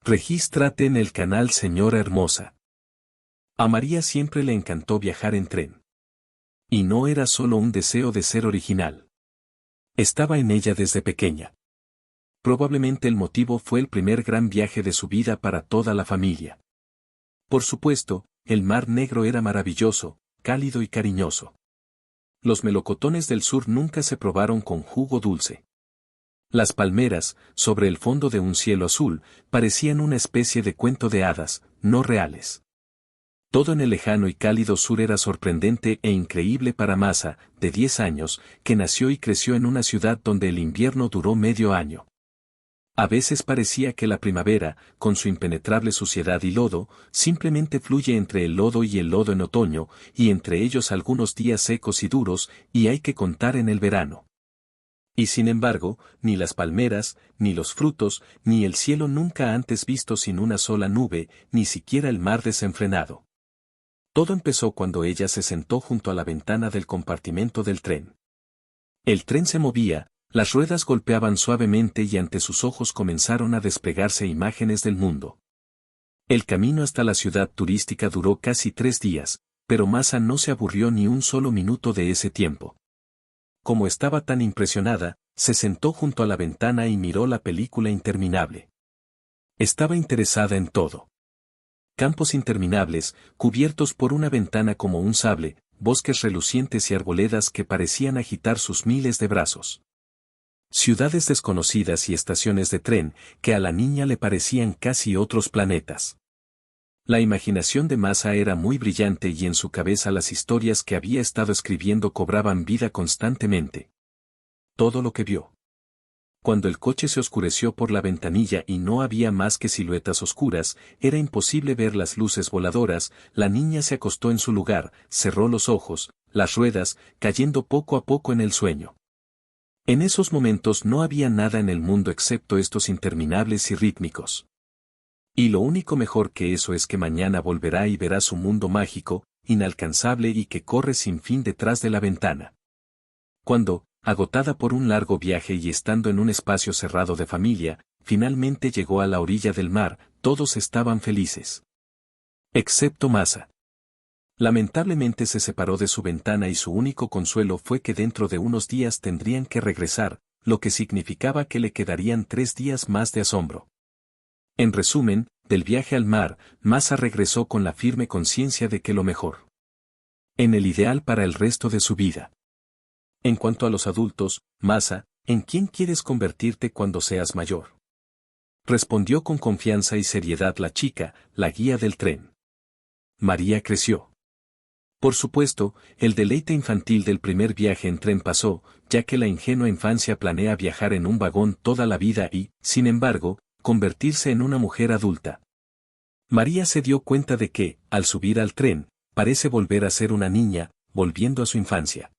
Regístrate en el canal Señora Hermosa. A María siempre le encantó viajar en tren. Y no era solo un deseo de ser original. Estaba en ella desde pequeña. Probablemente el motivo fue el primer gran viaje de su vida para toda la familia. Por supuesto, el Mar Negro era maravilloso, cálido y cariñoso. Los melocotones del sur nunca se probaron con jugo dulce. Las palmeras, sobre el fondo de un cielo azul, parecían una especie de cuento de hadas, no reales. Todo en el lejano y cálido sur era sorprendente e increíble para Masa, de 10 años, que nació y creció en una ciudad donde el invierno duró medio año. A veces parecía que la primavera, con su impenetrable suciedad y lodo, simplemente fluye entre el lodo y el lodo en otoño, y entre ellos algunos días secos y duros, y hay que contar en el verano. Y sin embargo, ni las palmeras, ni los frutos, ni el cielo nunca antes visto sin una sola nube, ni siquiera el mar desenfrenado. Todo empezó cuando ella se sentó junto a la ventana del compartimento del tren. El tren se movía, las ruedas golpeaban suavemente y ante sus ojos comenzaron a desplegarse imágenes del mundo. El camino hasta la ciudad turística duró casi 3 días, pero Masa no se aburrió ni un solo minuto de ese tiempo. Como estaba tan impresionada, se sentó junto a la ventana y miró la película interminable. Estaba interesada en todo. Campos interminables, cubiertos por una ventana como un sable, bosques relucientes y arboledas que parecían agitar sus miles de brazos. Ciudades desconocidas y estaciones de tren que a la niña le parecían casi otros planetas. La imaginación de Masa era muy brillante y en su cabeza las historias que había estado escribiendo cobraban vida constantemente. Todo lo que vio. Cuando el coche se oscureció por la ventanilla y no había más que siluetas oscuras, era imposible ver las luces voladoras, la niña se acostó en su lugar, cerró los ojos, las ruedas, cayendo poco a poco en el sueño. En esos momentos no había nada en el mundo excepto estos interminables y rítmicos. Y lo único mejor que eso es que mañana volverá y verá su mundo mágico, inalcanzable y que corre sin fin detrás de la ventana. Cuando, agotada por un largo viaje y estando en un espacio cerrado de familia, finalmente llegó a la orilla del mar, todos estaban felices. Excepto Masa. Lamentablemente se separó de su ventana y su único consuelo fue que dentro de unos días tendrían que regresar, lo que significaba que le quedarían 3 días más de asombro. En resumen, del viaje al mar, Masa regresó con la firme conciencia de que lo mejor. En el ideal para el resto de su vida. En cuanto a los adultos, Masa, ¿en quién quieres convertirte cuando seas mayor? Respondió con confianza y seriedad la chica, la guía del tren. María creció. Por supuesto, el deleite infantil del primer viaje en tren pasó, ya que la ingenua infancia planea viajar en un vagón toda la vida y, sin embargo, convertirse en una mujer adulta. María se dio cuenta de que, al subir al tren, parece volver a ser una niña, volviendo a su infancia.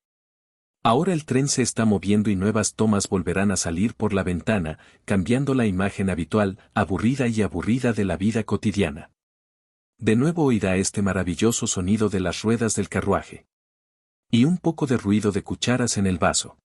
Ahora el tren se está moviendo y nuevas tomas volverán a salir por la ventana, cambiando la imagen habitual, aburrida de la vida cotidiana. De nuevo oirá este maravilloso sonido de las ruedas del carruaje. Y un poco de ruido de cucharas en el vaso.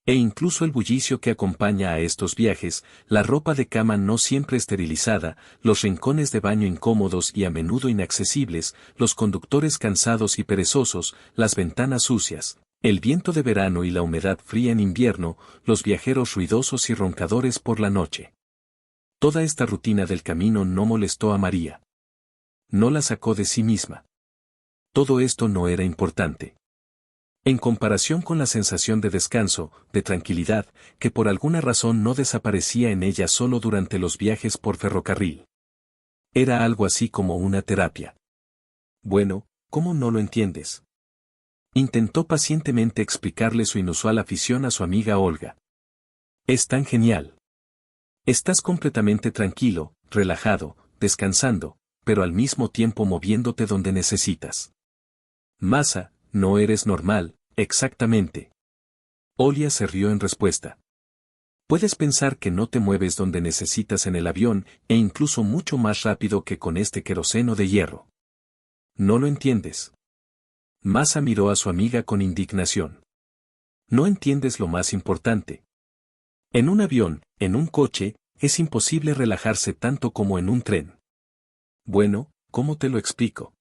E incluso el bullicio que acompaña a estos viajes, la ropa de cama no siempre esterilizada, los rincones de baño incómodos y a menudo inaccesibles, los conductores cansados y perezosos, las ventanas sucias, el viento de verano y la humedad fría en invierno, los viajeros ruidosos y roncadores por la noche. Toda esta rutina del camino no molestó a María. No la sacó de sí misma. Todo esto no era importante. En comparación con la sensación de descanso, de tranquilidad, que por alguna razón no desaparecía en ella solo durante los viajes por ferrocarril. Era algo así como una terapia. Bueno, ¿cómo no lo entiendes? Intentó pacientemente explicarle su inusual afición a su amiga Olga. Es tan genial. Estás completamente tranquilo, relajado, descansando, pero al mismo tiempo moviéndote donde necesitas. Masa, no eres normal, exactamente. Olia se rió en respuesta. Puedes pensar que no te mueves donde necesitas en el avión, e incluso mucho más rápido que con este queroseno de hierro. ¿No lo entiendes? Masa miró a su amiga con indignación. No entiendes lo más importante. En un avión, en un coche, es imposible relajarse tanto como en un tren. Bueno, ¿cómo te lo explico?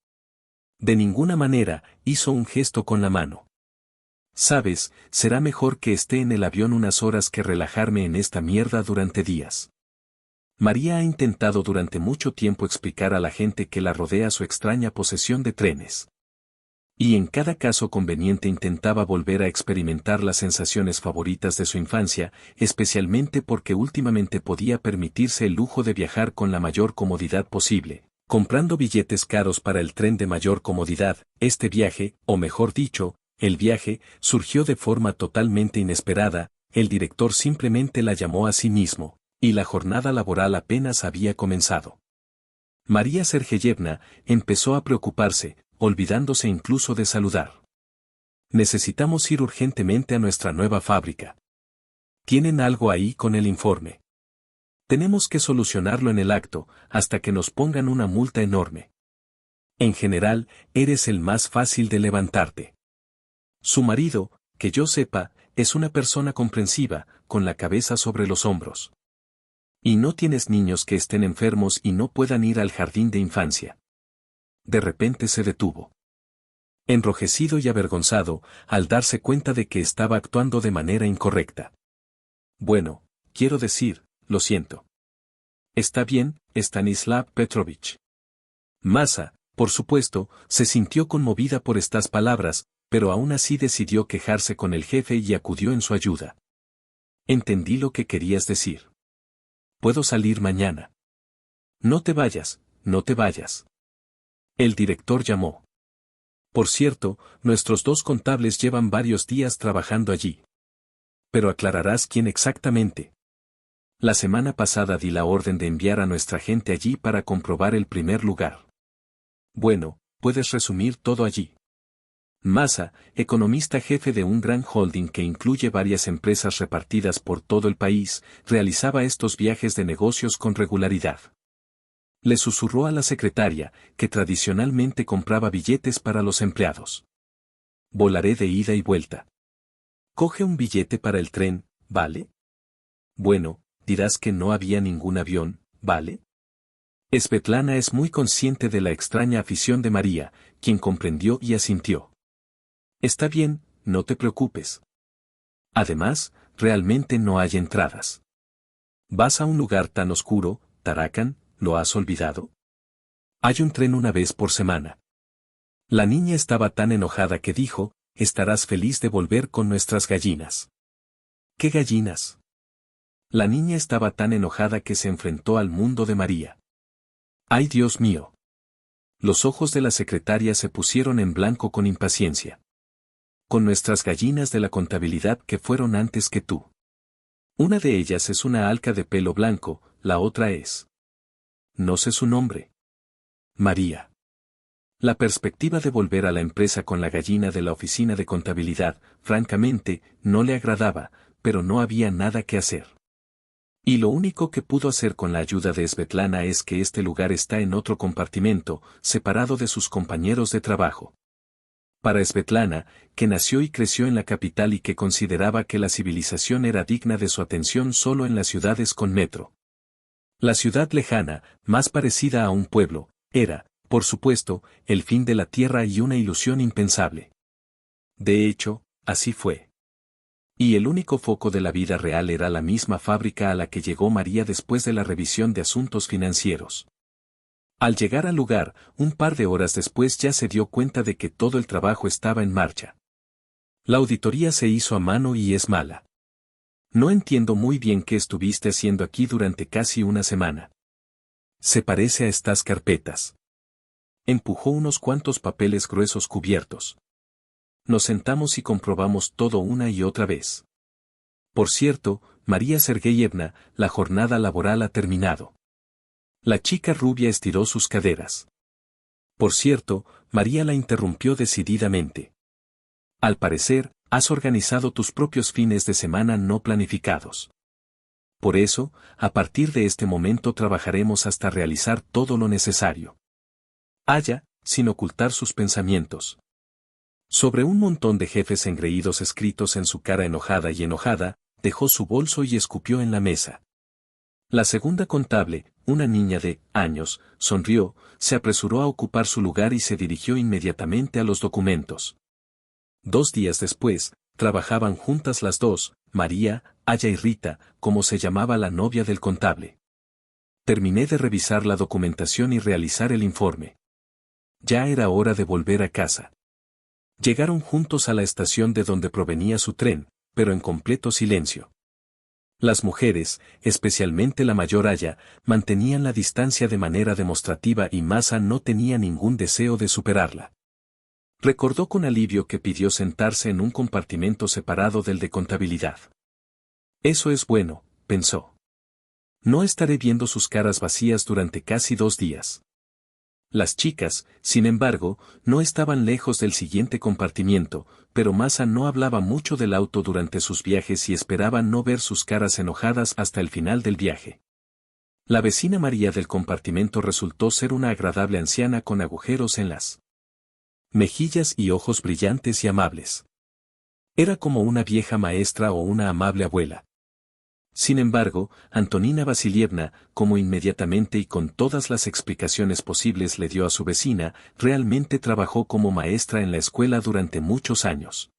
De ninguna manera, hizo un gesto con la mano. Sabes, será mejor que esté en el avión unas horas que relajarme en esta mierda durante días. María ha intentado durante mucho tiempo explicar a la gente que la rodea su extraña posesión de trenes. Y en cada caso conveniente intentaba volver a experimentar las sensaciones favoritas de su infancia, especialmente porque últimamente podía permitirse el lujo de viajar con la mayor comodidad posible, comprando billetes caros para el tren de mayor comodidad. Este viaje, o mejor dicho, el viaje, surgió de forma totalmente inesperada, el director simplemente la llamó a sí mismo, y la jornada laboral apenas había comenzado. María Sergeyevna empezó a preocuparse, olvidándose incluso de saludar. Necesitamos ir urgentemente a nuestra nueva fábrica. ¿Tienen algo ahí con el informe? Tenemos que solucionarlo en el acto, hasta que nos pongan una multa enorme. En general, eres el más fácil de levantarte. Su marido, que yo sepa, es una persona comprensiva, con la cabeza sobre los hombros. Y no tienes niños que estén enfermos y no puedan ir al jardín de infancia. De repente se detuvo. Enrojecido y avergonzado, al darse cuenta de que estaba actuando de manera incorrecta. Bueno, quiero decir, lo siento. Está bien, Stanislav Petrovich. Masa, por supuesto, se sintió conmovida por estas palabras, pero aún así decidió quejarse con el jefe y acudió en su ayuda. Entendí lo que querías decir. Puedo salir mañana. No te vayas, no te vayas. El director llamó. Por cierto, nuestros dos contables llevan varios días trabajando allí. Pero aclararás quién exactamente. La semana pasada di la orden de enviar a nuestra gente allí para comprobar el primer lugar. Bueno, puedes resumir todo allí. Masa, economista jefe de un gran holding que incluye varias empresas repartidas por todo el país, realizaba estos viajes de negocios con regularidad. Le susurró a la secretaria, que tradicionalmente compraba billetes para los empleados. Volaré de ida y vuelta. Coge un billete para el tren, ¿vale? Bueno, dirás que no había ningún avión, ¿vale? Svetlana es muy consciente de la extraña afición de María, quien comprendió y asintió. Está bien, no te preocupes. Además, realmente no hay entradas. Vas a un lugar tan oscuro, Tarakan, ¿lo has olvidado? Hay un tren una vez por semana. La niña estaba tan enojada que dijo, estarás feliz de volver con nuestras gallinas. ¿Qué gallinas? La niña estaba tan enojada que se enfrentó al mundo de María. ¡Ay, Dios mío! Los ojos de la secretaria se pusieron en blanco con impaciencia. Con nuestras gallinas de la contabilidad que fueron antes que tú. Una de ellas es una alca de pelo blanco, la otra es. No sé su nombre. María. La perspectiva de volver a la empresa con la gallina de la oficina de contabilidad, francamente, no le agradaba, pero no había nada que hacer. Y lo único que pudo hacer con la ayuda de Svetlana es que este lugar está en otro compartimento, separado de sus compañeros de trabajo. Para Svetlana, que nació y creció en la capital y que consideraba que la civilización era digna de su atención solo en las ciudades con metro. La ciudad lejana, más parecida a un pueblo, era, por supuesto, el fin de la tierra y una ilusión impensable. De hecho, así fue. Y el único foco de la vida real era la misma fábrica a la que llegó María después de la revisión de asuntos financieros. Al llegar al lugar, un par de horas después ya se dio cuenta de que todo el trabajo estaba en marcha. La auditoría se hizo a mano y es mala. No entiendo muy bien qué estuviste haciendo aquí durante casi una semana. Se parece a estas carpetas. Empujó unos cuantos papeles gruesos cubiertos. Nos sentamos y comprobamos todo una y otra vez. Por cierto, María Sergeyevna, la jornada laboral ha terminado. La chica rubia estiró sus caderas. Por cierto, María la interrumpió decididamente. Al parecer, has organizado tus propios fines de semana no planificados. Por eso, a partir de este momento trabajaremos hasta realizar todo lo necesario. Haya, sin ocultar sus pensamientos. Sobre un montón de jefes engreídos escritos en su cara enojada, dejó su bolso y escupió en la mesa. La segunda contable, una niña de años, sonrió, se apresuró a ocupar su lugar y se dirigió inmediatamente a los documentos. 2 días después, trabajaban juntas las dos, María, Aya y Rita, como se llamaba la novia del contable. Terminé de revisar la documentación y realizar el informe. Ya era hora de volver a casa. Llegaron juntos a la estación de donde provenía su tren, pero en completo silencio. Las mujeres, especialmente la mayor Aya, mantenían la distancia de manera demostrativa y Masa no tenía ningún deseo de superarla. Recordó con alivio que pidió sentarse en un compartimento separado del de contabilidad. Eso es bueno, pensó. No estaré viendo sus caras vacías durante casi 2 días. Las chicas, sin embargo, no estaban lejos del siguiente compartimiento, pero Masa no hablaba mucho del auto durante sus viajes y esperaba no ver sus caras enojadas hasta el final del viaje. La vecina María del compartimento resultó ser una agradable anciana con agujeros en las mejillas y ojos brillantes y amables. Era como una vieja maestra o una amable abuela. Sin embargo, Antonina Vasilievna, como inmediatamente y con todas las explicaciones posibles le dio a su vecina, realmente trabajó como maestra en la escuela durante muchos años.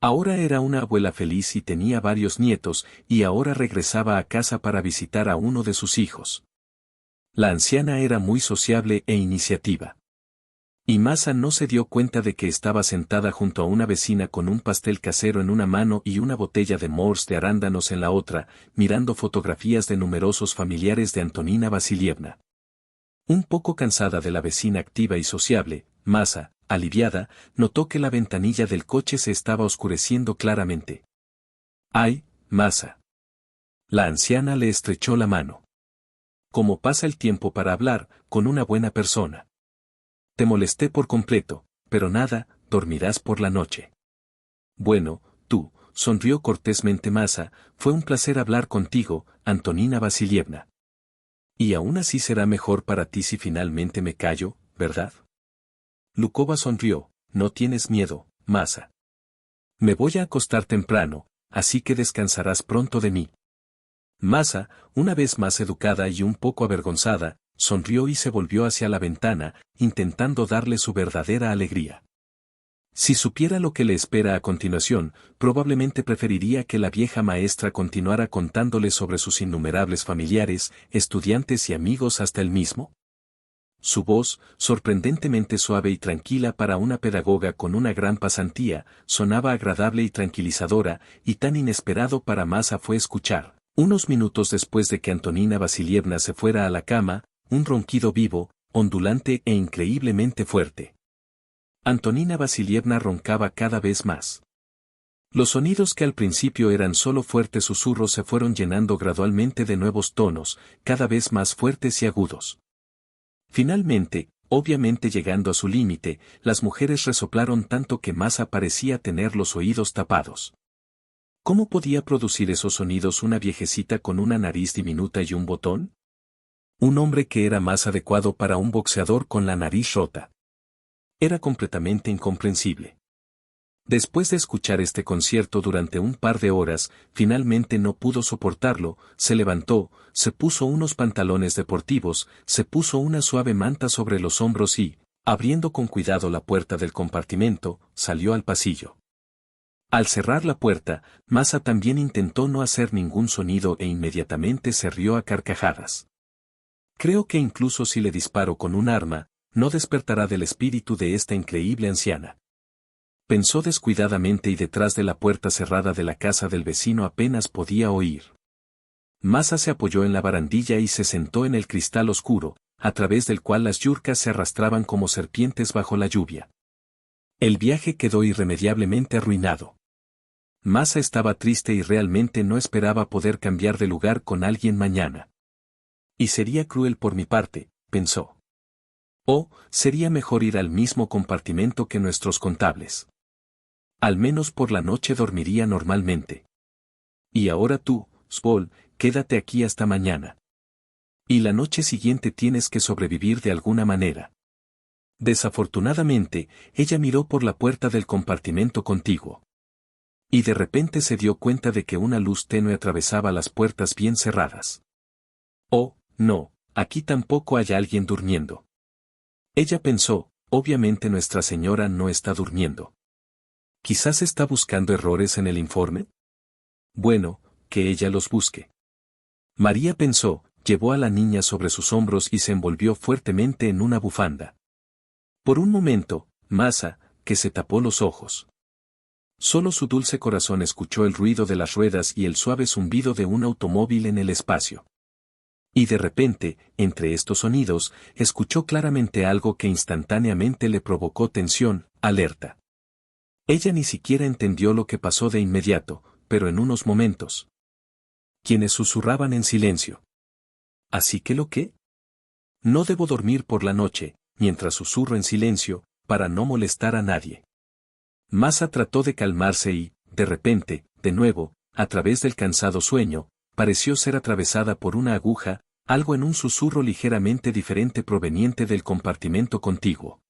Ahora era una abuela feliz y tenía varios nietos, y ahora regresaba a casa para visitar a uno de sus hijos. La anciana era muy sociable e iniciativa. Y Masa no se dio cuenta de que estaba sentada junto a una vecina con un pastel casero en una mano y una botella de mors de arándanos en la otra, mirando fotografías de numerosos familiares de Antonina Vasilievna. Un poco cansada de la vecina activa y sociable, Masa, aliviada, notó que la ventanilla del coche se estaba oscureciendo claramente. ¡Ay, Masa! La anciana le estrechó la mano. ¿Cómo pasa el tiempo para hablar con una buena persona? Te molesté por completo, pero nada, dormirás por la noche. Bueno, tú, sonrió cortésmente Masa, fue un placer hablar contigo, Antonina Vasilievna. Y aún así será mejor para ti si finalmente me callo, ¿verdad? Lukova sonrió, no tienes miedo, Masa. Me voy a acostar temprano, así que descansarás pronto de mí. Masa, una vez más educada y un poco avergonzada, sonrió y se volvió hacia la ventana, intentando darle su verdadera alegría. Si supiera lo que le espera a continuación, probablemente preferiría que la vieja maestra continuara contándole sobre sus innumerables familiares, estudiantes y amigos hasta él mismo. Su voz, sorprendentemente suave y tranquila para una pedagoga con una gran pasantía, sonaba agradable y tranquilizadora, y tan inesperado para Masa fue escuchar, unos minutos después de que Antonina Vasilievna se fuera a la cama, un ronquido vivo, ondulante e increíblemente fuerte. Antonina Vasilievna roncaba cada vez más. Los sonidos que al principio eran solo fuertes susurros se fueron llenando gradualmente de nuevos tonos, cada vez más fuertes y agudos. Finalmente, obviamente llegando a su límite, las mujeres resoplaron tanto que Masa parecía tener los oídos tapados. ¿Cómo podía producir esos sonidos una viejecita con una nariz diminuta y un botón? Un hombre que era más adecuado para un boxeador con la nariz rota. Era completamente incomprensible. Después de escuchar este concierto durante un par de horas, finalmente no pudo soportarlo, se levantó, se puso unos pantalones deportivos, se puso una suave manta sobre los hombros y, abriendo con cuidado la puerta del compartimento, salió al pasillo. Al cerrar la puerta, Masa también intentó no hacer ningún sonido e inmediatamente se rió a carcajadas. Creo que incluso si le disparo con un arma, no despertará del espíritu de esta increíble anciana. Pensó descuidadamente y detrás de la puerta cerrada de la casa del vecino apenas podía oír. Masa se apoyó en la barandilla y se sentó en el cristal oscuro, a través del cual las yurcas se arrastraban como serpientes bajo la lluvia. El viaje quedó irremediablemente arruinado. Masa estaba triste y realmente no esperaba poder cambiar de lugar con alguien mañana. Y sería cruel por mi parte, pensó. O, sería mejor ir al mismo compartimento que nuestros contables. Al menos por la noche dormiría normalmente. Y ahora tú, Svol, quédate aquí hasta mañana. Y la noche siguiente tienes que sobrevivir de alguna manera. Desafortunadamente, ella miró por la puerta del compartimento contiguo. Y de repente se dio cuenta de que una luz tenue atravesaba las puertas bien cerradas. Oh, no, aquí tampoco hay alguien durmiendo. Ella pensó, obviamente Nuestra Señora no está durmiendo. Quizás está buscando errores en el informe. Bueno, que ella los busque. María pensó, llevó a la niña sobre sus hombros y se envolvió fuertemente en una bufanda. Por un momento, Masa, que se tapó los ojos. Solo su dulce corazón escuchó el ruido de las ruedas y el suave zumbido de un automóvil en el espacio. Y de repente, entre estos sonidos, escuchó claramente algo que instantáneamente le provocó tensión, alerta. Ella ni siquiera entendió lo que pasó de inmediato, pero en unos momentos. Quienes susurraban en silencio. ¿Así que lo qué? No debo dormir por la noche, mientras susurro en silencio, para no molestar a nadie. Masa trató de calmarse y, de repente, de nuevo, a través del cansado sueño, pareció ser atravesada por una aguja, algo en un susurro ligeramente diferente proveniente del compartimento contiguo.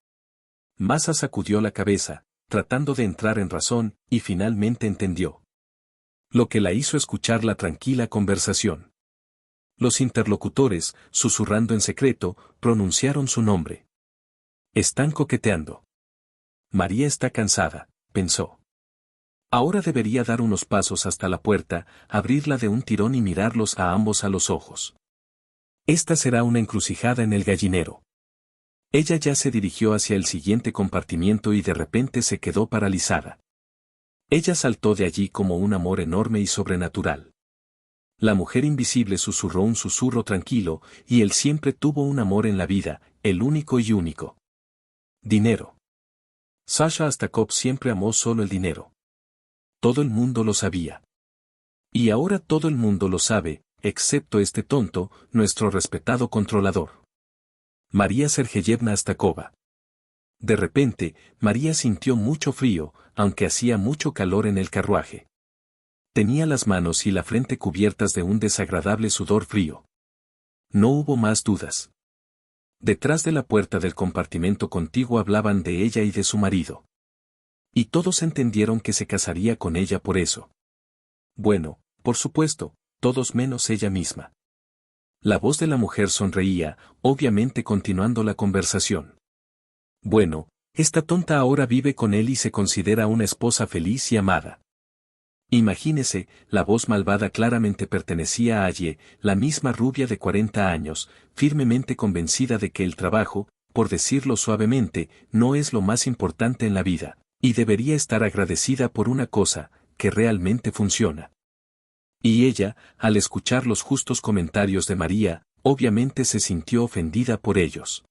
Masa sacudió la cabeza, tratando de entrar en razón, y finalmente entendió. Lo que la hizo escuchar la tranquila conversación. Los interlocutores, susurrando en secreto, pronunciaron su nombre. Están coqueteando. María está cansada, pensó. Ahora debería dar unos pasos hasta la puerta, abrirla de un tirón y mirarlos a ambos a los ojos. Esta será una encrucijada en el gallinero. Ella ya se dirigió hacia el siguiente compartimiento y de repente se quedó paralizada. Ella saltó de allí como un amor enorme y sobrenatural. La mujer invisible susurró un susurro tranquilo, y él siempre tuvo un amor en la vida, el único y único. Dinero. Sasha Astakov siempre amó solo el dinero. Todo el mundo lo sabía. Y ahora todo el mundo lo sabe, excepto este tonto, nuestro respetado controlador. María Sergeyevna Astakova. De repente, María sintió mucho frío, aunque hacía mucho calor en el carruaje. Tenía las manos y la frente cubiertas de un desagradable sudor frío. No hubo más dudas. Detrás de la puerta del compartimento contiguo hablaban de ella y de su marido. Y todos entendieron que se casaría con ella por eso. Bueno, por supuesto, todos menos ella misma. La voz de la mujer sonreía, obviamente continuando la conversación. Bueno, esta tonta ahora vive con él y se considera una esposa feliz y amada. Imagínese, la voz malvada claramente pertenecía a Aye, la misma rubia de 40 años, firmemente convencida de que el trabajo, por decirlo suavemente, no es lo más importante en la vida, y debería estar agradecida por una cosa, que realmente funciona. Y ella, al escuchar los justos comentarios de María, obviamente se sintió ofendida por ellos.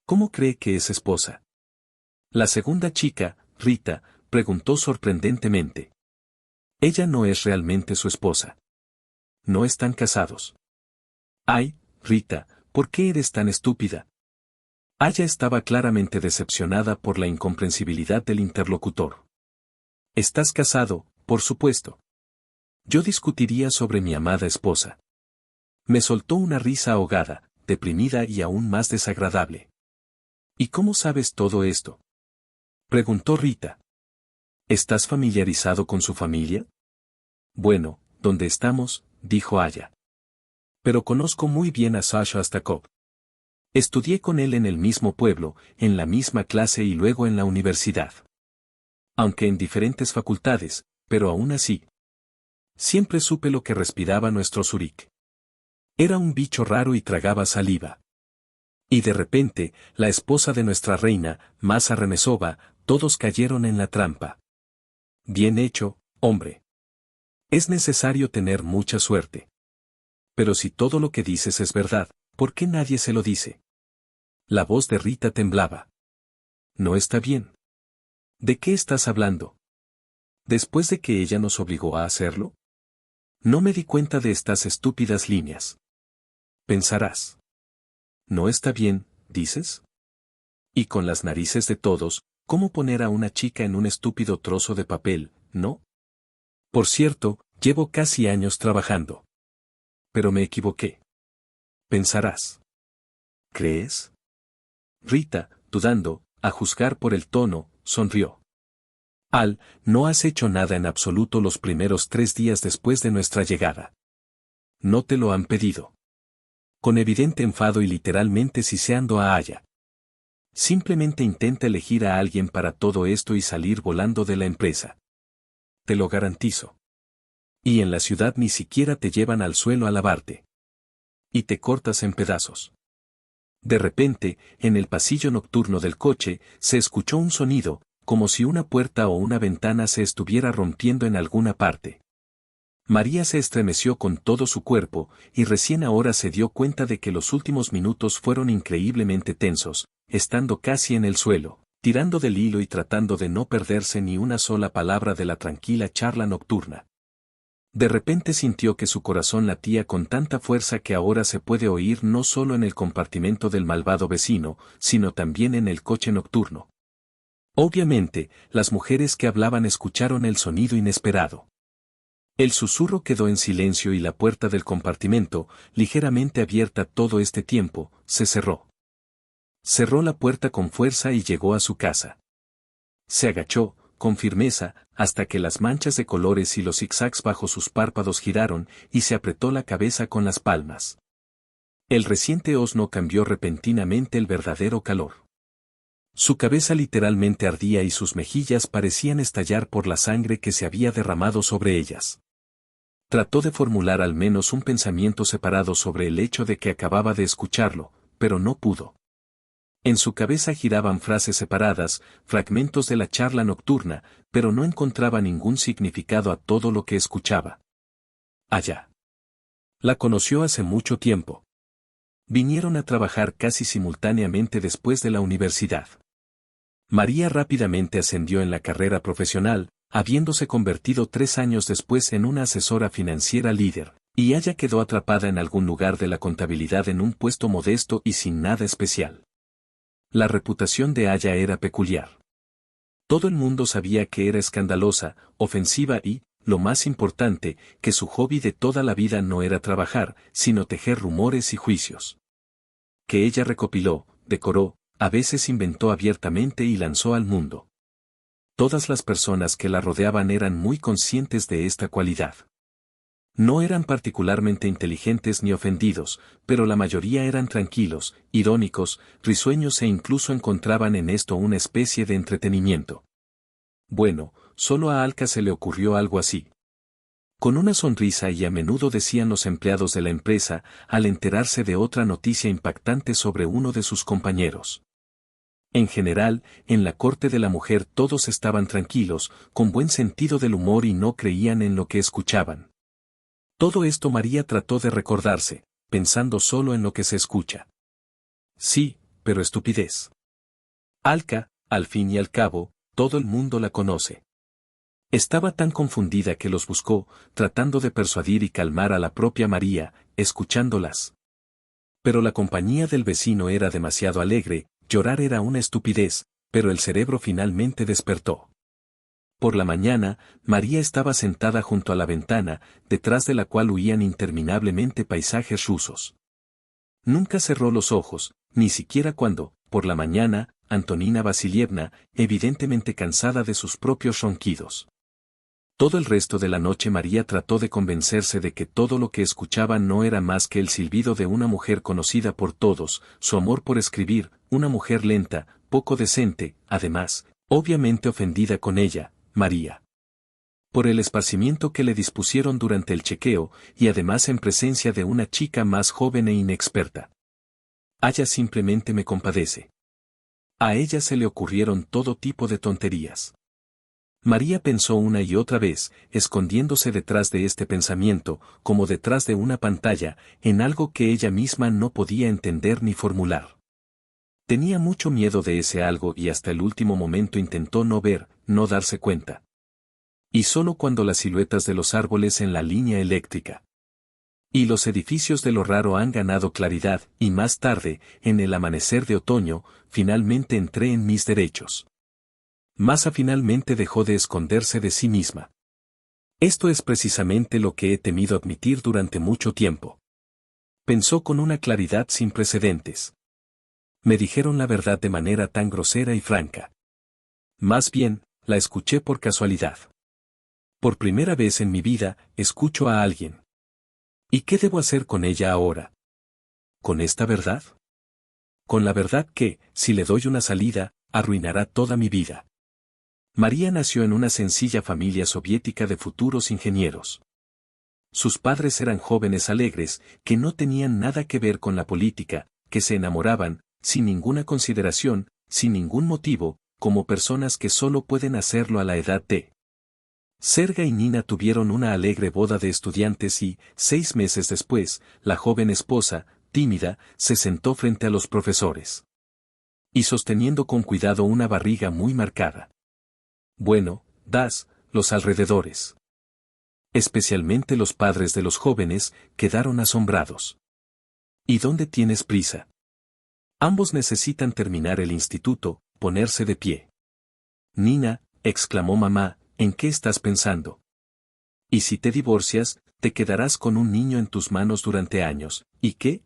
¿Cómo cree que es esposa? La segunda chica, Rita, preguntó sorprendentemente. Ella no es realmente su esposa. No están casados. Ay, Rita, ¿por qué eres tan estúpida? Aya estaba claramente decepcionada por la incomprensibilidad del interlocutor. Estás casado, por supuesto. Yo discutiría sobre mi amada esposa. Me soltó una risa ahogada, deprimida y aún más desagradable. ¿Y cómo sabes todo esto? Preguntó Rita. ¿Estás familiarizado con su familia? Bueno, ¿dónde estamos?, dijo Aya. Pero conozco muy bien a Sasha Astakov. Estudié con él en el mismo pueblo, en la misma clase y luego en la universidad. Aunque en diferentes facultades, pero aún así. Siempre supe lo que respiraba nuestro Zurich. Era un bicho raro y tragaba saliva. Y de repente, la esposa de nuestra reina, Masa Remesova, todos cayeron en la trampa. Bien hecho, hombre. Es necesario tener mucha suerte. Pero si todo lo que dices es verdad, ¿por qué nadie se lo dice? La voz de Rita temblaba. No está bien. ¿De qué estás hablando? ¿Después de que ella nos obligó a hacerlo? No me di cuenta de estas estúpidas líneas. Pensarás. ¿No está bien, dices? Y con las narices de todos, ¿cómo poner a una chica en un estúpido trozo de papel, no? Por cierto, llevo casi años trabajando. Pero me equivoqué. Pensarás. ¿Crees? Rita, dudando, a juzgar por el tono, sonrió. Al, no has hecho nada en absoluto los primeros 3 días después de nuestra llegada. No te lo han pedido. Con evidente enfado y literalmente siseando a Aya. Simplemente intenta elegir a alguien para todo esto y salir volando de la empresa. Te lo garantizo. Y en la ciudad ni siquiera te llevan al suelo a lavarte. Y te cortas en pedazos. De repente, en el pasillo nocturno del coche, se escuchó un sonido, como si una puerta o una ventana se estuviera rompiendo en alguna parte. María se estremeció con todo su cuerpo, y recién ahora se dio cuenta de que los últimos minutos fueron increíblemente tensos, estando casi en el suelo, tirando del hilo y tratando de no perderse ni una sola palabra de la tranquila charla nocturna. De repente sintió que su corazón latía con tanta fuerza que ahora se puede oír no solo en el compartimento del malvado vecino, sino también en el coche nocturno. Obviamente, las mujeres que hablaban escucharon el sonido inesperado. El susurro quedó en silencio y la puerta del compartimento, ligeramente abierta todo este tiempo, se cerró. Cerró la puerta con fuerza y llegó a su casa. Se agachó, con firmeza, hasta que las manchas de colores y los zigzags bajo sus párpados giraron, y se apretó la cabeza con las palmas. El reciente osno cambió repentinamente el verdadero calor. Su cabeza literalmente ardía y sus mejillas parecían estallar por la sangre que se había derramado sobre ellas. Trató de formular al menos un pensamiento separado sobre el hecho de que acababa de escucharlo, pero no pudo. En su cabeza giraban frases separadas, fragmentos de la charla nocturna, pero no encontraba ningún significado a todo lo que escuchaba. Allá. La conoció hace mucho tiempo. Vinieron a trabajar casi simultáneamente después de la universidad. María rápidamente ascendió en la carrera profesional, habiéndose convertido 3 años después en una asesora financiera líder, y Aya quedó atrapada en algún lugar de la contabilidad en un puesto modesto y sin nada especial. La reputación de Aya era peculiar. Todo el mundo sabía que era escandalosa, ofensiva y, lo más importante, que su hobby de toda la vida no era trabajar, sino tejer rumores y juicios. Que ella recopiló, decoró, a veces inventó abiertamente y lanzó al mundo. Todas las personas que la rodeaban eran muy conscientes de esta cualidad. No eran particularmente inteligentes ni ofendidos, pero la mayoría eran tranquilos, irónicos, risueños e incluso encontraban en esto una especie de entretenimiento. Bueno, solo a Alka se le ocurrió algo así. Con una sonrisa y a menudo decían los empleados de la empresa, al enterarse de otra noticia impactante sobre uno de sus compañeros. En general, en la corte de la mujer todos estaban tranquilos, con buen sentido del humor y no creían en lo que escuchaban. Todo esto María trató de recordarse, pensando solo en lo que se escucha. Sí, pero estupidez. Alka, al fin y al cabo, todo el mundo la conoce. Estaba tan confundida que los buscó, tratando de persuadir y calmar a la propia María, escuchándolas. Pero la compañía del vecino era demasiado alegre, llorar era una estupidez, pero el cerebro finalmente despertó. Por la mañana, María estaba sentada junto a la ventana, detrás de la cual huían interminablemente paisajes rusos. Nunca cerró los ojos, ni siquiera cuando, por la mañana, Antonina Vasilievna, evidentemente cansada de sus propios ronquidos. Todo el resto de la noche María trató de convencerse de que todo lo que escuchaba no era más que el silbido de una mujer conocida por todos, su amor por escribir, una mujer lenta, poco decente, además, obviamente ofendida con ella, María. Por el esparcimiento que le dispusieron durante el chequeo, y además en presencia de una chica más joven e inexperta. Aya simplemente me compadece. A ella se le ocurrieron todo tipo de tonterías. María pensó una y otra vez, escondiéndose detrás de este pensamiento, como detrás de una pantalla, en algo que ella misma no podía entender ni formular. Tenía mucho miedo de ese algo y hasta el último momento intentó no ver, no darse cuenta. Y solo cuando las siluetas de los árboles en la línea eléctrica y los edificios de lo raro han ganado claridad, y más tarde, en el amanecer de otoño, finalmente entré en mis derechos. Masa finalmente dejó de esconderse de sí misma. Esto es precisamente lo que he temido admitir durante mucho tiempo. Pensó con una claridad sin precedentes. Me dijeron la verdad de manera tan grosera y franca. Más bien, la escuché por casualidad. Por primera vez en mi vida, escucho a alguien. ¿Y qué debo hacer con ella ahora? ¿Con esta verdad? Con la verdad que, si le doy una salida, arruinará toda mi vida. María nació en una sencilla familia soviética de futuros ingenieros. Sus padres eran jóvenes alegres, que no tenían nada que ver con la política, que se enamoraban, sin ninguna consideración, sin ningún motivo, como personas que solo pueden hacerlo a la edad de. Serga y Nina tuvieron una alegre boda de estudiantes y, 6 meses después, la joven esposa, tímida, se sentó frente a los profesores. Y sosteniendo con cuidado una barriga muy marcada. Bueno, los alrededores. Especialmente los padres de los jóvenes, quedaron asombrados. ¿Y dónde tienes prisa? Ambos necesitan terminar el instituto, ponerse de pie. Nina, exclamó mamá, ¿en qué estás pensando? Y si te divorcias, te quedarás con un niño en tus manos durante años, ¿y qué?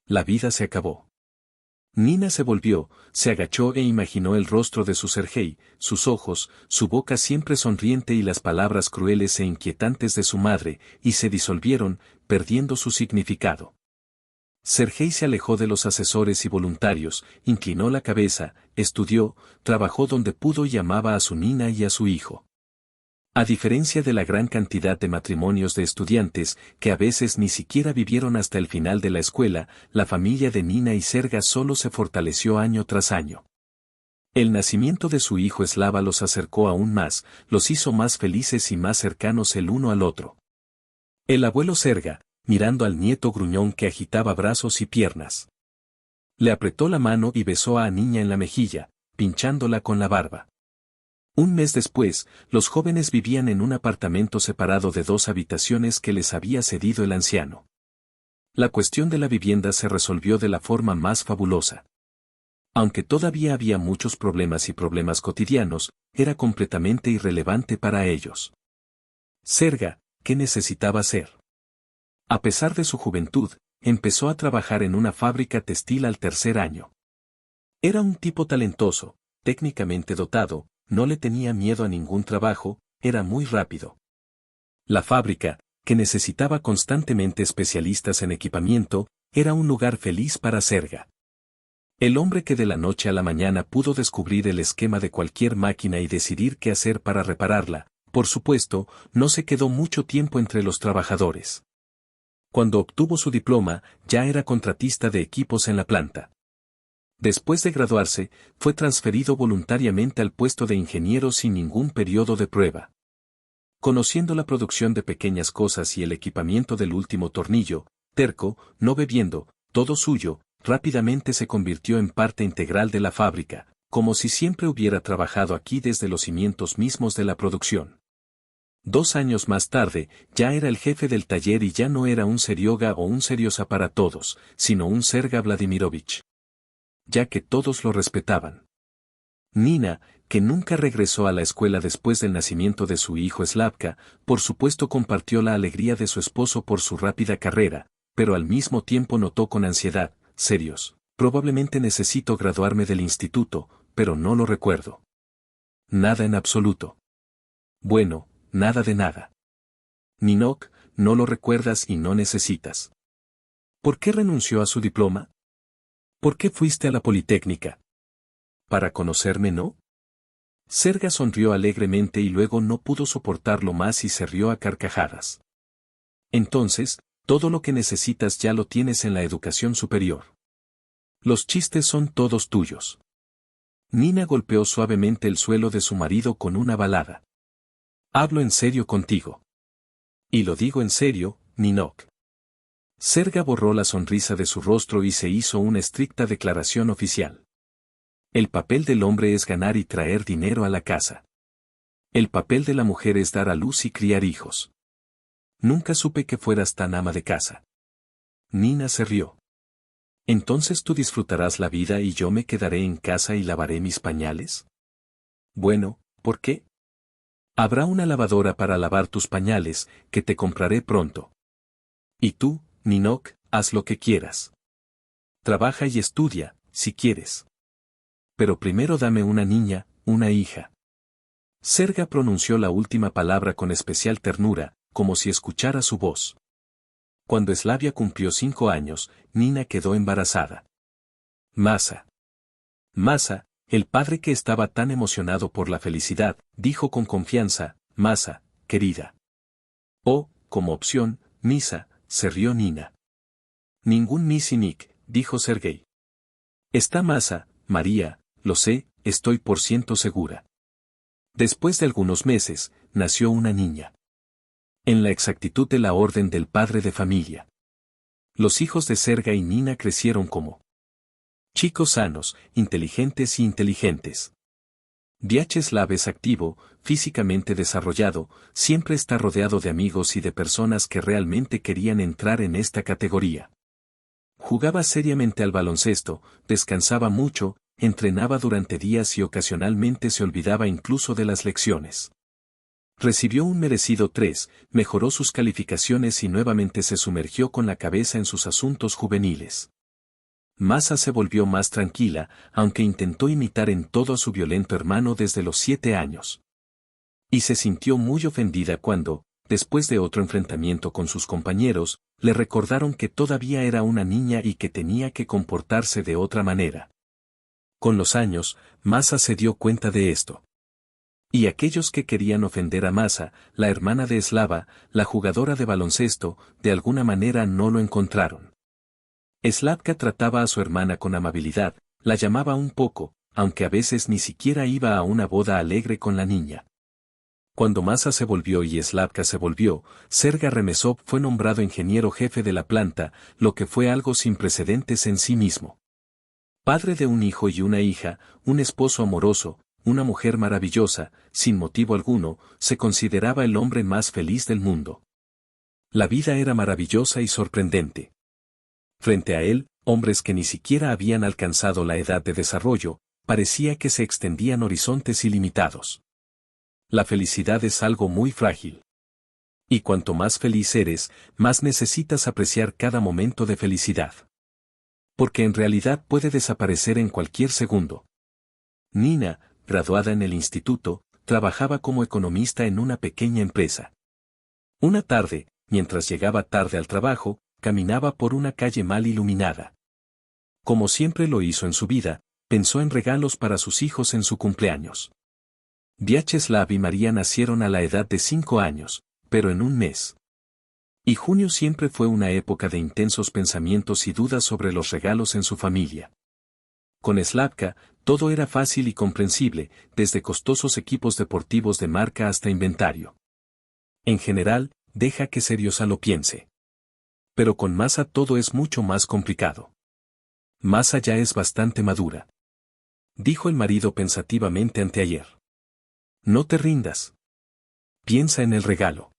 La vida se acabó. Nina se volvió, se agachó e imaginó el rostro de su Sergei, sus ojos, su boca siempre sonriente y las palabras crueles e inquietantes de su madre, y se disolvieron, perdiendo su significado. Sergei se alejó de los asesores y voluntarios, inclinó la cabeza, estudió, trabajó donde pudo y amaba a su Nina y a su hijo. A diferencia de la gran cantidad de matrimonios de estudiantes, que a veces ni siquiera vivieron hasta el final de la escuela, la familia de Nina y Serga solo se fortaleció año tras año. El nacimiento de su hijo Slava los acercó aún más, los hizo más felices y más cercanos el uno al otro. El abuelo Serga, mirando al nieto gruñón que agitaba brazos y piernas, le apretó la mano y besó a Niña en la mejilla, pinchándola con la barba. Un mes después, los jóvenes vivían en un apartamento separado de 2 habitaciones que les había cedido el anciano. La cuestión de la vivienda se resolvió de la forma más fabulosa. Aunque todavía había muchos problemas y problemas cotidianos, era completamente irrelevante para ellos. Serga, ¿qué necesitaba hacer? A pesar de su juventud, empezó a trabajar en una fábrica textil al 3er año. Era un tipo talentoso, técnicamente dotado, no le tenía miedo a ningún trabajo, era muy rápido. La fábrica, que necesitaba constantemente especialistas en equipamiento, era un lugar feliz para Serga. El hombre que de la noche a la mañana pudo descubrir el esquema de cualquier máquina y decidir qué hacer para repararla, por supuesto, no se quedó mucho tiempo entre los trabajadores. Cuando obtuvo su diploma, ya era contratista de equipos en la planta. Después de graduarse, fue transferido voluntariamente al puesto de ingeniero sin ningún periodo de prueba. Conociendo la producción de pequeñas cosas y el equipamiento del último tornillo, terco, no bebiendo, todo suyo, rápidamente se convirtió en parte integral de la fábrica, como si siempre hubiera trabajado aquí desde los cimientos mismos de la producción. 2 años más tarde, ya era el jefe del taller y ya no era un Serioga o un Seriosa para todos, sino un Serga Vladimirovich. Ya que todos lo respetaban. Nina, que nunca regresó a la escuela después del nacimiento de su hijo Slavka, por supuesto compartió la alegría de su esposo por su rápida carrera, pero al mismo tiempo notó con ansiedad, serios, probablemente necesito graduarme del instituto, pero no lo recuerdo. Nada en absoluto. Bueno, nada de nada. Ninok, no lo recuerdas y no necesitas. ¿Por qué renunció a su diploma? ¿Por qué fuiste a la Politécnica? ¿Para conocerme, no? Serga sonrió alegremente y luego no pudo soportarlo más y se rió a carcajadas. Entonces, todo lo que necesitas ya lo tienes en la educación superior. Los chistes son todos tuyos. Nina golpeó suavemente el suelo de su marido con una balada. Hablo en serio contigo. Y lo digo en serio, Ninok. Serga borró la sonrisa de su rostro y se hizo una estricta declaración oficial. El papel del hombre es ganar y traer dinero a la casa. El papel de la mujer es dar a luz y criar hijos. Nunca supe que fueras tan ama de casa. Nina se rió. ¿Entonces tú disfrutarás la vida y yo me quedaré en casa y lavaré mis pañales? Bueno, ¿por qué? Habrá una lavadora para lavar tus pañales, que te compraré pronto. Y tú, Ninok, haz lo que quieras. Trabaja y estudia, si quieres. Pero primero dame una niña, una hija. Serga pronunció la última palabra con especial ternura, como si escuchara su voz. Cuando Slavia cumplió 5 años, Nina quedó embarazada. Masa. Masa, el padre que estaba tan emocionado por la felicidad, dijo con confianza, Masa, querida. Oh, como opción, Misa, se rió Nina. Ningún Miss y Nick, dijo Sergei. Está Masa, María, lo sé, estoy por ciento segura. Después de algunos meses, nació una niña. En la exactitud de la orden del padre de familia. Los hijos de Sergei y Nina crecieron como chicos sanos, inteligentes y inteligentes. Vyacheslav es activo, físicamente desarrollado, siempre está rodeado de amigos y de personas que realmente querían entrar en esta categoría. Jugaba seriamente al baloncesto, descansaba mucho, entrenaba durante días y ocasionalmente se olvidaba incluso de las lecciones. Recibió un merecido 3, mejoró sus calificaciones y nuevamente se sumergió con la cabeza en sus asuntos juveniles. Masa se volvió más tranquila, aunque intentó imitar en todo a su violento hermano desde los 7 años. Y se sintió muy ofendida cuando, después de otro enfrentamiento con sus compañeros, le recordaron que todavía era una niña y que tenía que comportarse de otra manera. Con los años, Masa se dio cuenta de esto. Y aquellos que querían ofender a Masa, la hermana de Slava, la jugadora de baloncesto, de alguna manera no lo encontraron. Slavka trataba a su hermana con amabilidad, la llamaba un poco, aunque a veces ni siquiera iba a una boda alegre con la niña. Cuando Masa se volvió y Slavka se volvió, Serga Remesov fue nombrado ingeniero jefe de la planta, lo que fue algo sin precedentes en sí mismo. Padre de un hijo y una hija, un esposo amoroso, una mujer maravillosa, sin motivo alguno, se consideraba el hombre más feliz del mundo. La vida era maravillosa y sorprendente. Frente a él, hombres que ni siquiera habían alcanzado la edad de desarrollo, parecía que se extendían horizontes ilimitados. La felicidad es algo muy frágil. Y cuanto más feliz eres, más necesitas apreciar cada momento de felicidad. Porque en realidad puede desaparecer en cualquier segundo. Nina, graduada en el instituto, trabajaba como economista en una pequeña empresa. Una tarde, mientras llegaba tarde al trabajo, caminaba por una calle mal iluminada. Como siempre lo hizo en su vida, pensó en regalos para sus hijos en su cumpleaños. Vyacheslav y María nacieron a la edad de 5 años, pero en un mes. Y junio siempre fue una época de intensos pensamientos y dudas sobre los regalos en su familia. Con Slavka, todo era fácil y comprensible, desde costosos equipos deportivos de marca hasta inventario. En general, deja que Seriosa lo piense. Pero con Masa todo es mucho más complicado. Masa ya es bastante madura. Dijo el marido pensativamente anteayer. No te rindas. Piensa en el regalo.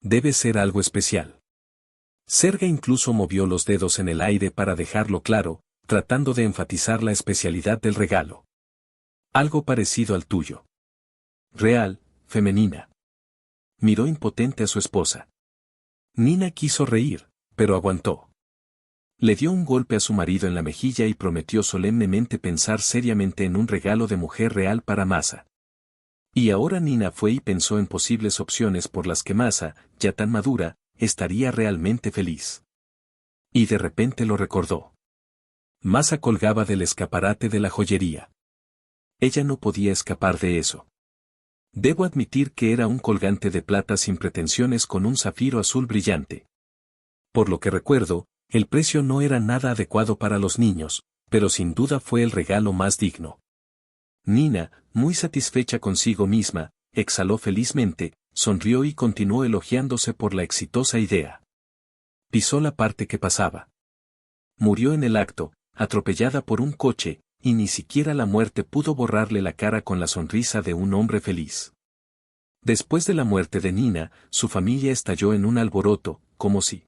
Debe ser algo especial. Serga incluso movió los dedos en el aire para dejarlo claro, tratando de enfatizar la especialidad del regalo. Algo parecido al tuyo. Real, femenina. Miró impotente a su esposa. Nina quiso reír, pero aguantó. Le dio un golpe a su marido en la mejilla y prometió solemnemente pensar seriamente en un regalo de mujer real para Masa. Y ahora Nina fue y pensó en posibles opciones por las que Masa, ya tan madura, estaría realmente feliz. Y de repente lo recordó. Masa colgaba del escaparate de la joyería. Ella no podía escapar de eso. Debo admitir que era un colgante de plata sin pretensiones con un zafiro azul brillante. Por lo que recuerdo, el precio no era nada adecuado para los niños, pero sin duda fue el regalo más digno. Nina, muy satisfecha consigo misma, exhaló felizmente, sonrió y continuó elogiándose por la exitosa idea. Pisó la parte que pasaba. Murió en el acto, atropellada por un coche, y ni siquiera la muerte pudo borrarle la cara con la sonrisa de un hombre feliz. Después de la muerte de Nina, su familia estalló en un alboroto, como si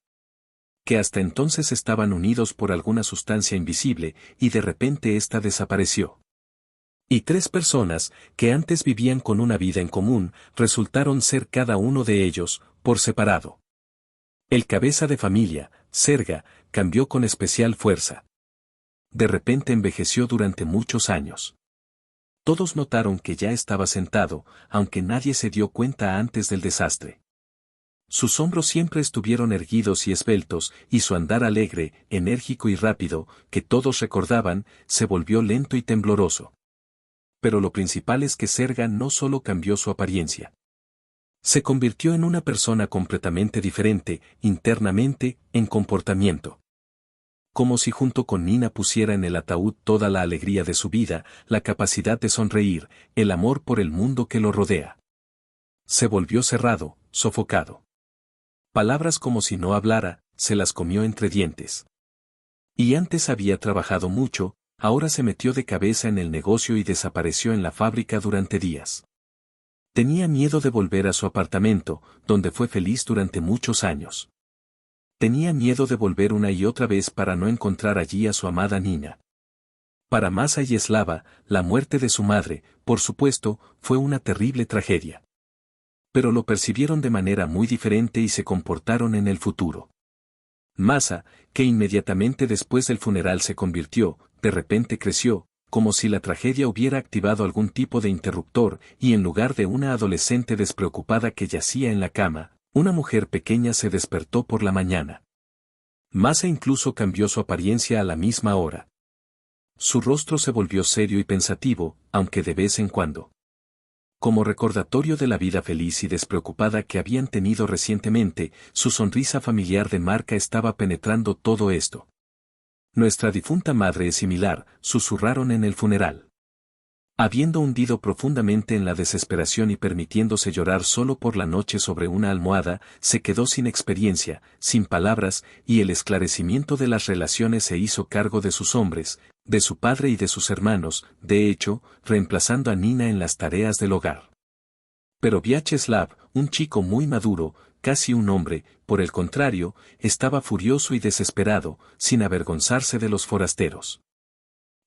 que hasta entonces estaban unidos por alguna sustancia invisible, y de repente ésta desapareció. Y 3 personas, que antes vivían con una vida en común, resultaron ser cada uno de ellos, por separado. El cabeza de familia, Serga, cambió con especial fuerza. De repente envejeció durante muchos años. Todos notaron que ya estaba sentado, aunque nadie se dio cuenta antes del desastre. Sus hombros siempre estuvieron erguidos y esbeltos, y su andar alegre, enérgico y rápido, que todos recordaban, se volvió lento y tembloroso. Pero lo principal es que Serga no solo cambió su apariencia. Se convirtió en una persona completamente diferente, internamente, en comportamiento. Como si junto con Nina pusiera en el ataúd toda la alegría de su vida, la capacidad de sonreír, el amor por el mundo que lo rodea. Se volvió cerrado, sofocado. Palabras como si no hablara, se las comió entre dientes. Y antes había trabajado mucho, ahora se metió de cabeza en el negocio y desapareció en la fábrica durante días. Tenía miedo de volver a su apartamento, donde fue feliz durante muchos años. Tenía miedo de volver una y otra vez para no encontrar allí a su amada Nina. Para Masa y Slava, la muerte de su madre, por supuesto, fue una terrible tragedia. Pero lo percibieron de manera muy diferente y se comportaron en el futuro. Masa, que inmediatamente después del funeral se convirtió, de repente creció, como si la tragedia hubiera activado algún tipo de interruptor, y en lugar de una adolescente despreocupada que yacía en la cama, una mujer pequeña se despertó por la mañana. Masa incluso cambió su apariencia a la misma hora. Su rostro se volvió serio y pensativo, aunque de vez en cuando. Como recordatorio de la vida feliz y despreocupada que habían tenido recientemente, su sonrisa familiar de marca estaba penetrando todo esto. Nuestra difunta madre es similar, susurraron en el funeral. Habiendo hundido profundamente en la desesperación y permitiéndose llorar solo por la noche sobre una almohada, se quedó sin experiencia, sin palabras, y el esclarecimiento de las relaciones se hizo cargo de sus hombres, de su padre y de sus hermanos, de hecho, reemplazando a Nina en las tareas del hogar. Pero Vyacheslav, un chico muy maduro, casi un hombre, por el contrario, estaba furioso y desesperado, sin avergonzarse de los forasteros.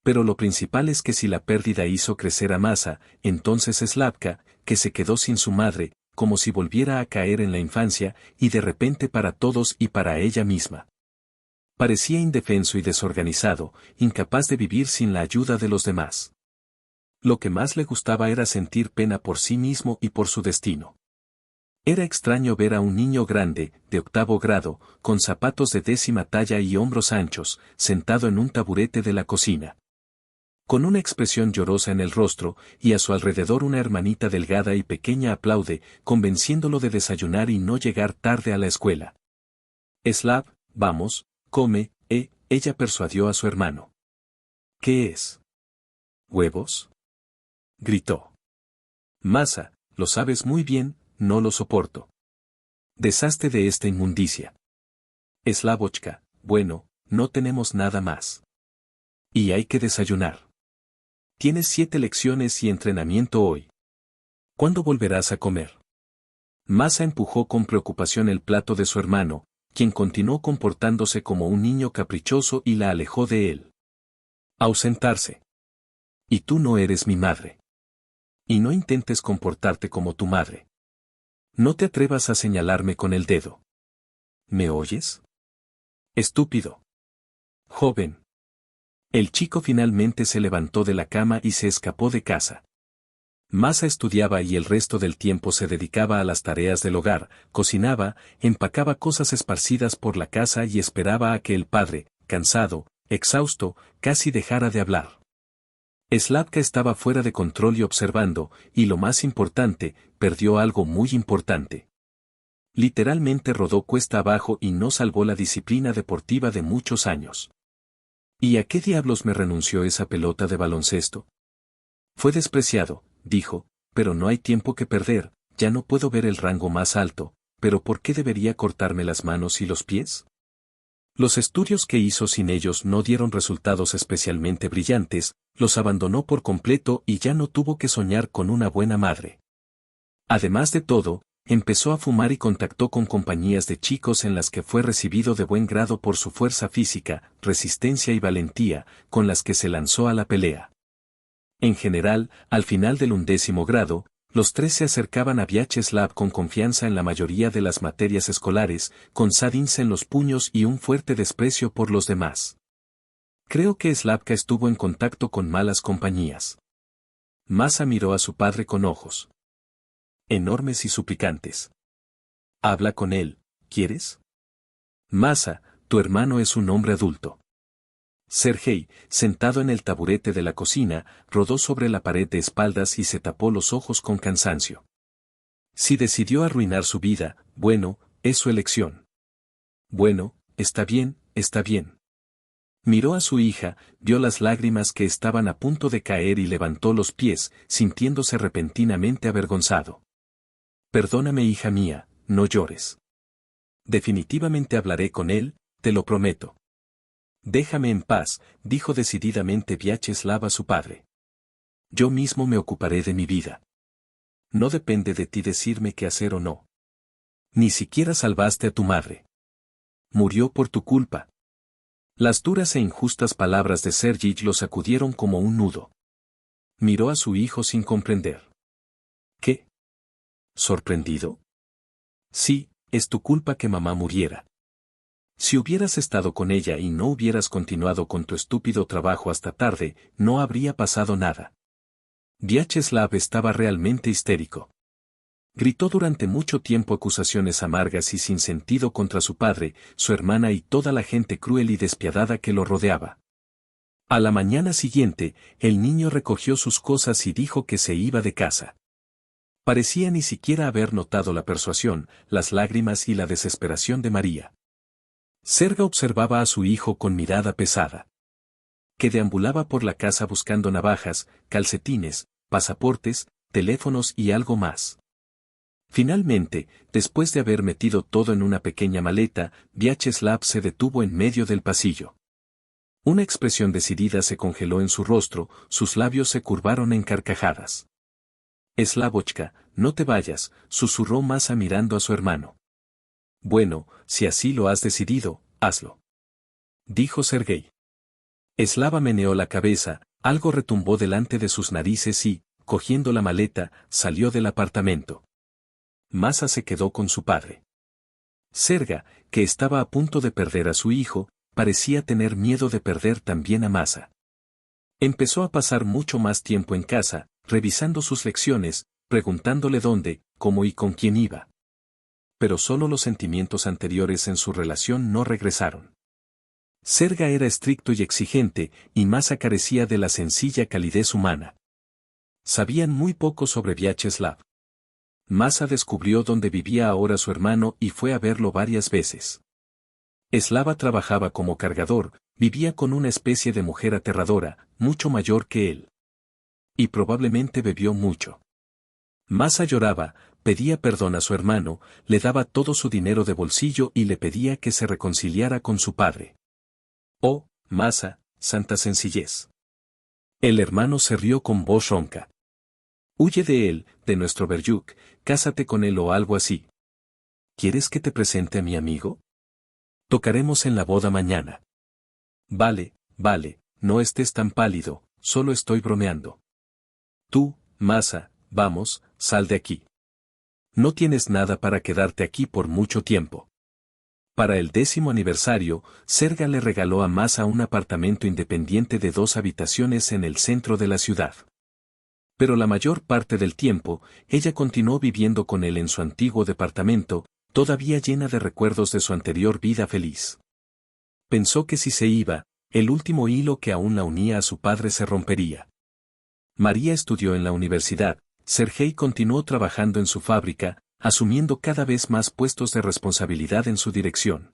Pero lo principal es que si la pérdida hizo crecer a Masa, entonces Slavka, que se quedó sin su madre, como si volviera a caer en la infancia, y de repente para todos y para ella misma. Parecía indefenso y desorganizado, incapaz de vivir sin la ayuda de los demás. Lo que más le gustaba era sentir pena por sí mismo y por su destino. Era extraño ver a un niño grande, de 8º grado, con zapatos de 10ª talla y hombros anchos, sentado en un taburete de la cocina. Con una expresión llorosa en el rostro, y a su alrededor una hermanita delgada y pequeña aplaude, convenciéndolo de desayunar y no llegar tarde a la escuela. Slav, vamos, come, ella persuadió a su hermano. ¿Qué es? ¿Huevos? Gritó. Masa, lo sabes muy bien, no lo soporto. Deshazte de esta inmundicia. Slavochka, bueno, no tenemos nada más. Y hay que desayunar. Tienes 7 lecciones y entrenamiento hoy. ¿Cuándo volverás a comer? Masa empujó con preocupación el plato de su hermano, quien continuó comportándose como un niño caprichoso y la alejó de él. Ausentarse. Y tú no eres mi madre. Y no intentes comportarte como tu madre. No te atrevas a señalarme con el dedo. ¿Me oyes? Estúpido. Joven. El chico finalmente se levantó de la cama y se escapó de casa. Masa estudiaba y el resto del tiempo se dedicaba a las tareas del hogar, cocinaba, empacaba cosas esparcidas por la casa y esperaba a que el padre, cansado, exhausto, casi dejara de hablar. Slavka estaba fuera de control y observando, y lo más importante, perdió algo muy importante. Literalmente rodó cuesta abajo y no salvó la disciplina deportiva de muchos años. ¿Y a qué diablos me renunció esa pelota de baloncesto? Fue despreciado, dijo, pero no hay tiempo que perder, ya no puedo ver el rango más alto, pero ¿por qué debería cortarme las manos y los pies? Los estudios que hizo sin ellos no dieron resultados especialmente brillantes, los abandonó por completo y ya no tuvo que soñar con una buena madre. Además de todo, empezó a fumar y contactó con compañías de chicos en las que fue recibido de buen grado por su fuerza física, resistencia y valentía, con las que se lanzó a la pelea. En general, al final del 11º grado, los 3 se acercaban a Vyacheslav con confianza en la mayoría de las materias escolares, con sadins en los puños y un fuerte desprecio por los demás. Creo que Slavka estuvo en contacto con malas compañías. Masa miró a su padre con ojos enormes y suplicantes. Habla con él, ¿quieres? Masa, tu hermano es un hombre adulto. Sergei, sentado en el taburete de la cocina, rodó sobre la pared de espaldas y se tapó los ojos con cansancio. Si decidió arruinar su vida, bueno, es su elección. Bueno, está bien, está bien. Miró a su hija, vio las lágrimas que estaban a punto de caer y levantó los pies, sintiéndose repentinamente avergonzado. Perdóname, hija mía, no llores. Definitivamente hablaré con él, te lo prometo. Déjame en paz, dijo decididamente Vyacheslav a su padre. Yo mismo me ocuparé de mi vida. No depende de ti decirme qué hacer o no. Ni siquiera salvaste a tu madre. Murió por tu culpa. Las duras e injustas palabras de Sergei lo sacudieron como un nudo. Miró a su hijo sin comprender. ¿Qué? ¿Sorprendido? Sí, es tu culpa que mamá muriera. Si hubieras estado con ella y no hubieras continuado con tu estúpido trabajo hasta tarde, no habría pasado nada. Vyacheslav estaba realmente histérico. Gritó durante mucho tiempo acusaciones amargas y sin sentido contra su padre, su hermana y toda la gente cruel y despiadada que lo rodeaba. A la mañana siguiente, el niño recogió sus cosas y dijo que se iba de casa. Parecía ni siquiera haber notado la persuasión, las lágrimas y la desesperación de María. Serga observaba a su hijo con mirada pesada. Que deambulaba por la casa buscando navajas, calcetines, pasaportes, teléfonos y algo más. Finalmente, después de haber metido todo en una pequeña maleta, Vyacheslav se detuvo en medio del pasillo. Una expresión decidida se congeló en su rostro, sus labios se curvaron en carcajadas. Slavochka, no te vayas, susurró Masa mirando a su hermano. Bueno, si así lo has decidido, hazlo. Dijo Sergei. Slava meneó la cabeza, algo retumbó delante de sus narices y, cogiendo la maleta, salió del apartamento. Masa se quedó con su padre. Serga, que estaba a punto de perder a su hijo, parecía tener miedo de perder también a Masa. Empezó a pasar mucho más tiempo en casa, revisando sus lecciones, preguntándole dónde, cómo y con quién iba. Pero solo los sentimientos anteriores en su relación no regresaron. Serga era estricto y exigente, y Masa carecía de la sencilla calidez humana. Sabían muy poco sobre Vyacheslav. Masa descubrió dónde vivía ahora su hermano y fue a verlo varias veces. Slava trabajaba como cargador, vivía con una especie de mujer aterradora, mucho mayor que él. Y probablemente bebió mucho. Masa lloraba, pedía perdón a su hermano, le daba todo su dinero de bolsillo y le pedía que se reconciliara con su padre. Oh, Masa, santa sencillez. El hermano se rió con voz ronca. Huye de él, de nuestro Beryuk, cásate con él o algo así. ¿Quieres que te presente a mi amigo? Tocaremos en la boda mañana. Vale, vale, no estés tan pálido, solo estoy bromeando. Tú, Masa, vamos, sal de aquí. No tienes nada para quedarte aquí por mucho tiempo. Para el 10º aniversario, Serga le regaló a Masa un apartamento independiente de 2 habitaciones en el centro de la ciudad. Pero la mayor parte del tiempo, ella continuó viviendo con él en su antiguo departamento, todavía llena de recuerdos de su anterior vida feliz. Pensó que si se iba, el último hilo que aún la unía a su padre se rompería. María estudió en la universidad, Sergei continuó trabajando en su fábrica, asumiendo cada vez más puestos de responsabilidad en su dirección.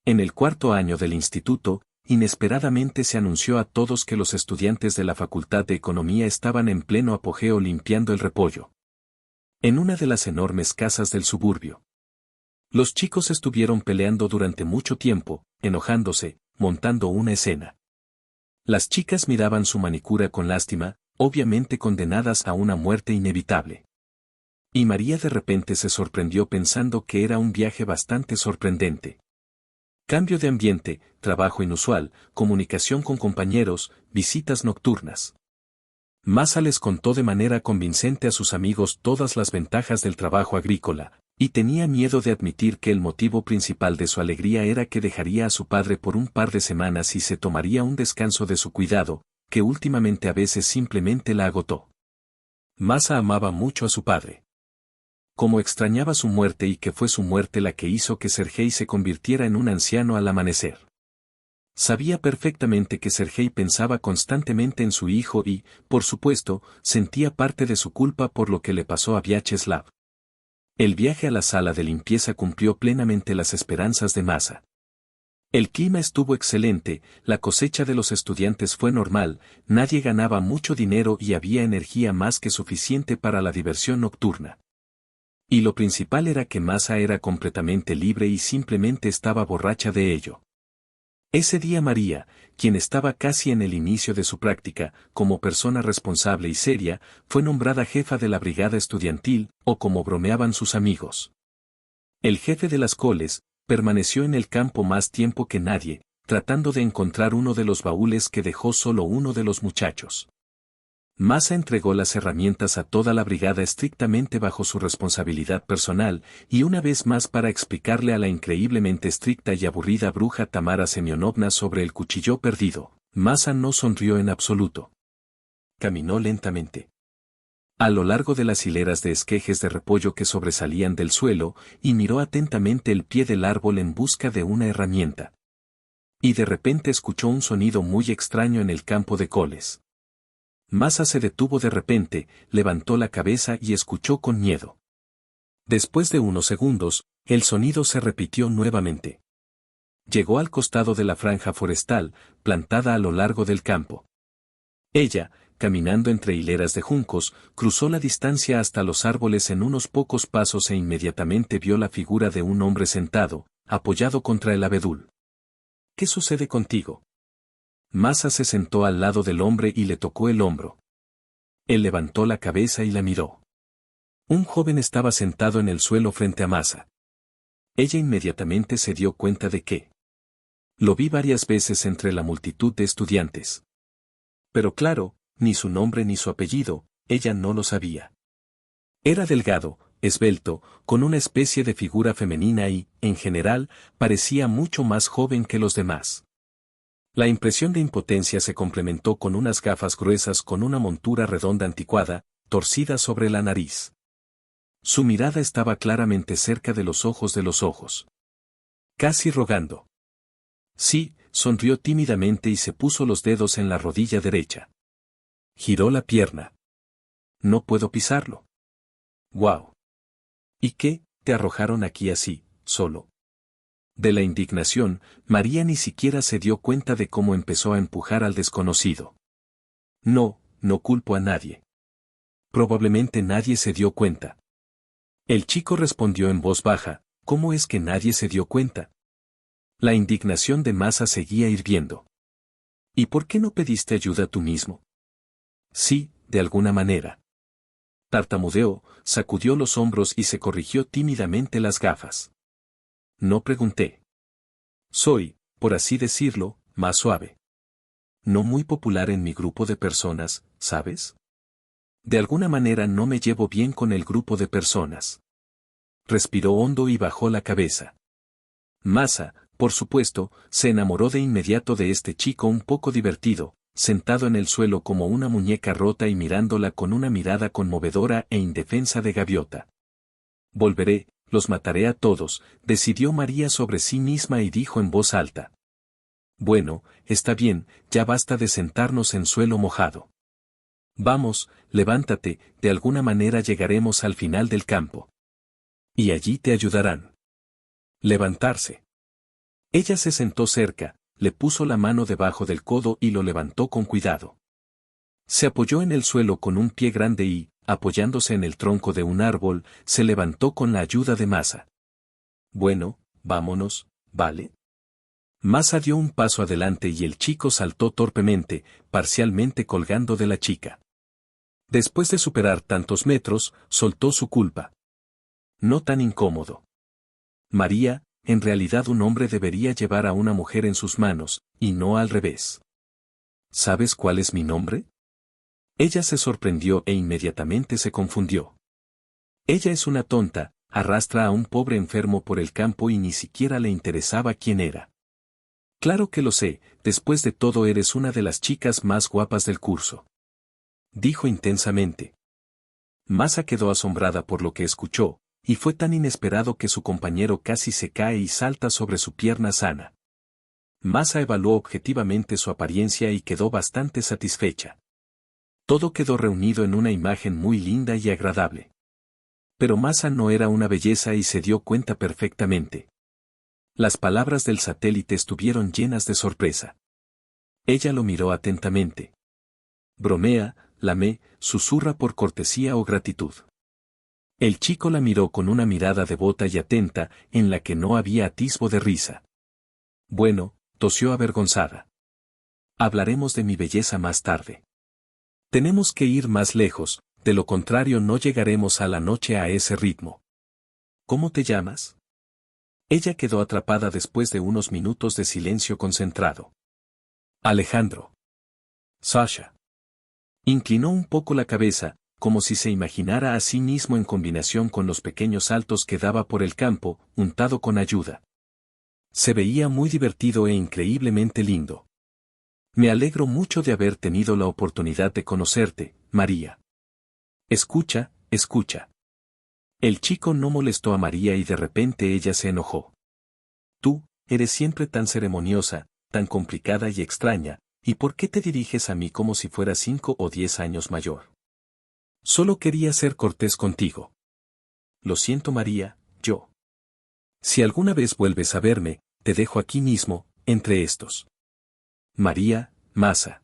En el 4º año del instituto, inesperadamente se anunció a todos que los estudiantes de la Facultad de Economía estaban en pleno apogeo limpiando el repollo. En una de las enormes casas del suburbio. Los chicos estuvieron peleando durante mucho tiempo, enojándose, montando una escena. Las chicas miraban su manicura con lástima, obviamente condenadas a una muerte inevitable. Y María de repente se sorprendió pensando que era un viaje bastante sorprendente. Cambio de ambiente, trabajo inusual, comunicación con compañeros, visitas nocturnas. Masa les contó de manera convincente a sus amigos todas las ventajas del trabajo agrícola, y tenía miedo de admitir que el motivo principal de su alegría era que dejaría a su padre por un par de semanas y se tomaría un descanso de su cuidado, que últimamente a veces simplemente la agotó. Masa amaba mucho a su padre. cómo extrañaba su muerte y que fue su muerte la que hizo que Sergei se convirtiera en un anciano al amanecer. Sabía perfectamente que Sergei pensaba constantemente en su hijo y, por supuesto, sentía parte de su culpa por lo que le pasó a Vyacheslav. El viaje a la sala de limpieza cumplió plenamente las esperanzas de Masa. El clima estuvo excelente, la cosecha de los estudiantes fue normal, nadie ganaba mucho dinero y había energía más que suficiente para la diversión nocturna. Y lo principal era que Masa era completamente libre y simplemente estaba borracha de ello. Ese día María, quien estaba casi en el inicio de su práctica, como persona responsable y seria, fue nombrada jefa de la brigada estudiantil, o como bromeaban sus amigos. El jefe de las coles, permaneció en el campo más tiempo que nadie, tratando de encontrar uno de los baúles que dejó solo uno de los muchachos. Masa entregó las herramientas a toda la brigada estrictamente bajo su responsabilidad personal, y una vez más para explicarle a la increíblemente estricta y aburrida bruja Tamara Semyonovna sobre el cuchillo perdido, Masa no sonrió en absoluto. Caminó lentamente a lo largo de las hileras de esquejes de repollo que sobresalían del suelo, y miró atentamente el pie del árbol en busca de una herramienta. Y de repente escuchó un sonido muy extraño en el campo de coles. Masa se detuvo de repente, levantó la cabeza y escuchó con miedo. Después de unos segundos, el sonido se repitió nuevamente. Llegó al costado de la franja forestal, plantada a lo largo del campo. Ella, caminando entre hileras de juncos, cruzó la distancia hasta los árboles en unos pocos pasos e inmediatamente vio la figura de un hombre sentado, apoyado contra el abedul. ¿Qué sucede contigo? Masa se sentó al lado del hombre y le tocó el hombro. Él levantó la cabeza y la miró. Un joven estaba sentado en el suelo frente a Masa. Ella inmediatamente se dio cuenta de que lo vi varias veces entre la multitud de estudiantes. Pero claro, ni su nombre ni su apellido, ella no lo sabía. Era delgado, esbelto, con una especie de figura femenina y, en general, parecía mucho más joven que los demás. La impresión de impotencia se complementó con unas gafas gruesas con una montura redonda anticuada, torcida sobre la nariz. Su mirada estaba claramente cerca de los ojos. Casi rogando. Sí, sonrió tímidamente y se puso los dedos en la rodilla derecha. Giró la pierna. No puedo pisarlo. ¡Guau! ¿Y qué, te arrojaron aquí así, solo? De la indignación, María ni siquiera se dio cuenta de cómo empezó a empujar al desconocido. No culpo a nadie. Probablemente nadie se dio cuenta. El chico respondió en voz baja, ¿cómo es que nadie se dio cuenta? La indignación de Masa seguía hirviendo. ¿Y por qué no pediste ayuda tú mismo? Sí, de alguna manera. Tartamudeó, sacudió los hombros y se corrigió tímidamente las gafas. No pregunté. Soy, por así decirlo, más suave. No muy popular en mi grupo de personas, ¿sabes? De alguna manera no me llevo bien con el grupo de personas. Respiró hondo y bajó la cabeza. Masa, por supuesto, se enamoró de inmediato de este chico un poco divertido, sentado en el suelo como una muñeca rota y mirándola con una mirada conmovedora e indefensa de gaviota. Volveré, los mataré a todos, decidió María sobre sí misma y dijo en voz alta. Bueno, está bien, ya basta de sentarnos en suelo mojado. Vamos, levántate, de alguna manera llegaremos al final del campo. Y allí te ayudarán. Levantarse. Ella se sentó cerca, le puso la mano debajo del codo y lo levantó con cuidado. Se apoyó en el suelo con un pie grande y, apoyándose en el tronco de un árbol, se levantó con la ayuda de Masa. Bueno, vámonos, ¿vale? Masa dio un paso adelante y el chico saltó torpemente, parcialmente colgando de la chica. Después de superar tantos metros, soltó su culpa. No tan incómodo. María, en realidad un hombre debería llevar a una mujer en sus manos, y no al revés. ¿Sabes cuál es mi nombre? Ella se sorprendió e inmediatamente se confundió. Ella es una tonta, arrastra a un pobre enfermo por el campo y ni siquiera le interesaba quién era. Claro que lo sé, después de todo eres una de las chicas más guapas del curso. Dijo intensamente. Masa quedó asombrada por lo que escuchó, y fue tan inesperado que su compañero casi se cae y salta sobre su pierna sana. Masa evaluó objetivamente su apariencia y quedó bastante satisfecha. Todo quedó reunido en una imagen muy linda y agradable. Pero Masa no era una belleza y se dio cuenta perfectamente. Las palabras del satélite estuvieron llenas de sorpresa. Ella lo miró atentamente. Bromea, lame, susurra por cortesía o gratitud. El chico la miró con una mirada devota y atenta, en la que no había atisbo de risa. Bueno, tosió avergonzada. Hablaremos de mi belleza más tarde. Tenemos que ir más lejos, de lo contrario no llegaremos a la noche a ese ritmo. ¿Cómo te llamas? Ella quedó atrapada después de unos minutos de silencio concentrado. Alejandro. Sasha. Inclinó un poco la cabeza, como si se imaginara a sí mismo en combinación con los pequeños saltos que daba por el campo, untado con ayuda. Se veía muy divertido e increíblemente lindo. Me alegro mucho de haber tenido la oportunidad de conocerte, María. Escucha, escucha. El chico no molestó a María y de repente ella se enojó. Tú, eres siempre tan ceremoniosa, tan complicada y extraña, ¿y por qué te diriges a mí como si fuera 5 o 10 años mayor? Solo quería ser cortés contigo. Lo siento, María, yo. Si alguna vez vuelves a verme, te dejo aquí mismo, entre estos. María, Masa.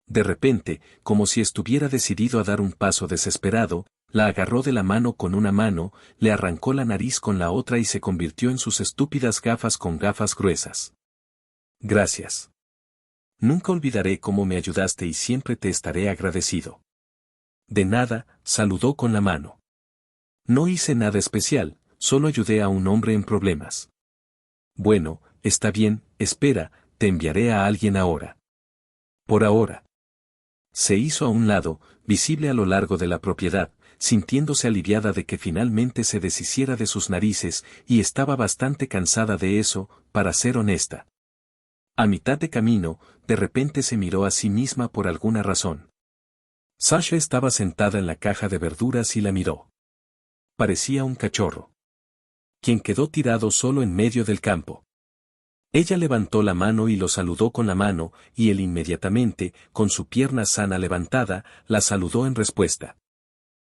De repente, como si estuviera decidido a dar un paso desesperado, la agarró de la mano con una mano, le arrancó la nariz con la otra y se convirtió en sus estúpidas gafas con gafas gruesas. Gracias. Nunca olvidaré cómo me ayudaste y siempre te estaré agradecido. De nada, saludó con la mano. No hice nada especial, solo ayudé a un hombre en problemas. Bueno, está bien, espera, te enviaré a alguien ahora. Por ahora. Se hizo a un lado, visible a lo largo de la propiedad, sintiéndose aliviada de que finalmente se deshiciera de sus narices, y estaba bastante cansada de eso, para ser honesta. A mitad de camino, de repente se miró a sí misma por alguna razón. Sasha estaba sentada en la caja de verduras y la miró. Parecía un cachorro, quien quedó tirado solo en medio del campo. Ella levantó la mano y lo saludó con la mano, y él inmediatamente, con su pierna sana levantada, la saludó en respuesta.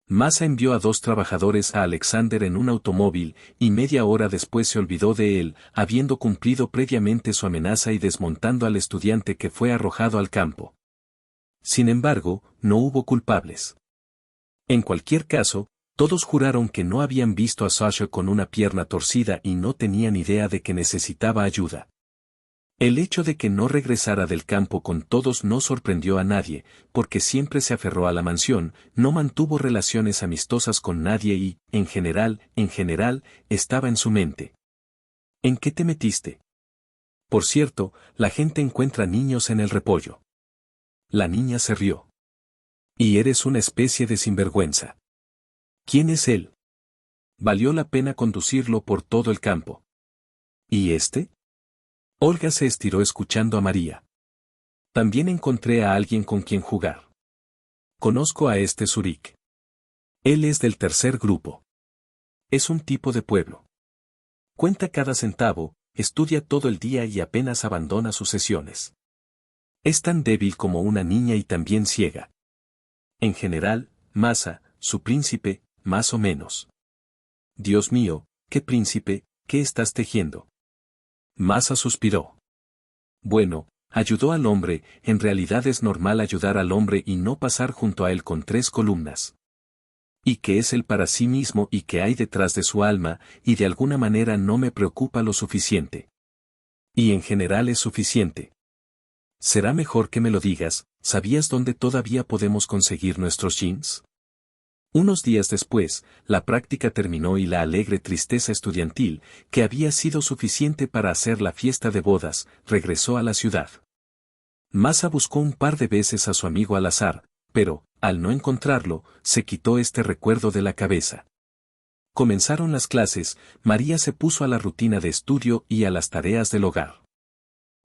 Masa envió a 2 trabajadores a Alexander en un automóvil, y media hora después se olvidó de él, habiendo cumplido previamente su amenaza y desmontando al estudiante que fue arrojado al campo. Sin embargo, no hubo culpables. En cualquier caso, todos juraron que no habían visto a Sasha con una pierna torcida y no tenían idea de que necesitaba ayuda. El hecho de que no regresara del campo con todos no sorprendió a nadie, porque siempre se aferró a la mansión, no mantuvo relaciones amistosas con nadie y, en general, estaba en su mente. ¿En qué te metiste? Por cierto, la gente encuentra niños en el repollo. La niña se rió. Y eres una especie de sinvergüenza. ¿Quién es él? Valió la pena conducirlo por todo el campo. ¿Y este? Olga se estiró escuchando a María. También encontré a alguien con quien jugar. Conozco a este Zurich. Él es del tercer grupo. Es un tipo de pueblo. Cuenta cada centavo, estudia todo el día y apenas abandona sus sesiones. Es tan débil como una niña y también ciega. En general, Masa, su príncipe, más o menos. Dios mío, ¿qué príncipe, qué estás tejiendo? Masa suspiró. Bueno, ayudó al hombre, en realidad es normal ayudar al hombre y no pasar junto a él con 3 columnas. Y que es él para sí mismo y que hay detrás de su alma, y de alguna manera no me preocupa lo suficiente. Y en general es suficiente. Será mejor que me lo digas, ¿sabías dónde todavía podemos conseguir nuestros jeans? Unos días después, la práctica terminó y la alegre tristeza estudiantil, que había sido suficiente para hacer la fiesta de bodas, regresó a la ciudad. Masa buscó un par de veces a su amigo al azar, pero, al no encontrarlo, se quitó este recuerdo de la cabeza. Comenzaron las clases, María se puso a la rutina de estudio y a las tareas del hogar.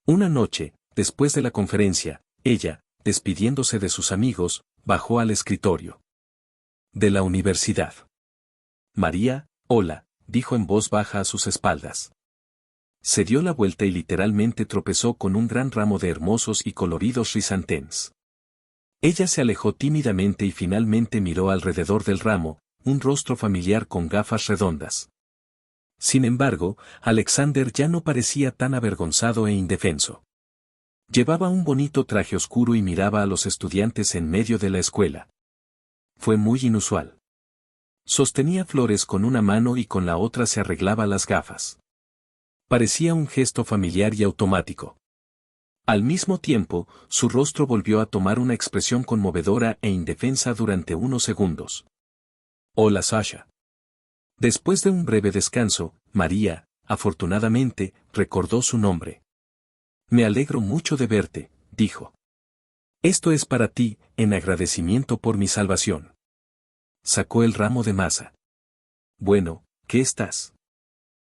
Una noche, después de la conferencia, ella, despidiéndose de sus amigos, bajó al escritorio de la universidad. María, hola, dijo en voz baja a sus espaldas. Se dio la vuelta y literalmente tropezó con un gran ramo de hermosos y coloridos risantens. Ella se alejó tímidamente y finalmente miró alrededor del ramo, un rostro familiar con gafas redondas. Sin embargo, Alexander ya no parecía tan avergonzado e indefenso. Llevaba un bonito traje oscuro y miraba a los estudiantes en medio de la escuela. Fue muy inusual. Sostenía flores con una mano y con la otra se arreglaba las gafas. Parecía un gesto familiar y automático. Al mismo tiempo, su rostro volvió a tomar una expresión conmovedora e indefensa durante unos segundos. Hola Sasha. Después de un breve descanso, María, afortunadamente, recordó su nombre. Me alegro mucho de verte, dijo. Esto es para ti, en agradecimiento por mi salvación. Sacó el ramo de masa. Bueno, ¿qué estás?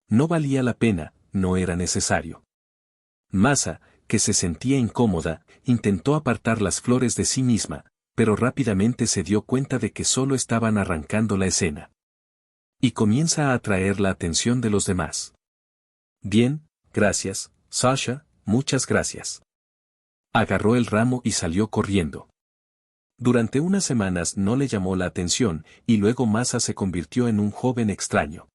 No valía la pena, no era necesario. Masa, que se sentía incómoda, intentó apartar las flores de sí misma, pero rápidamente se dio cuenta de que solo estaban arrancando la escena. Y comienza a atraer la atención de los demás. Bien, gracias, Sasha, muchas gracias. Agarró el ramo y salió corriendo. Durante unas semanas no le llamó la atención, y luego Masa se convirtió en un joven extraño.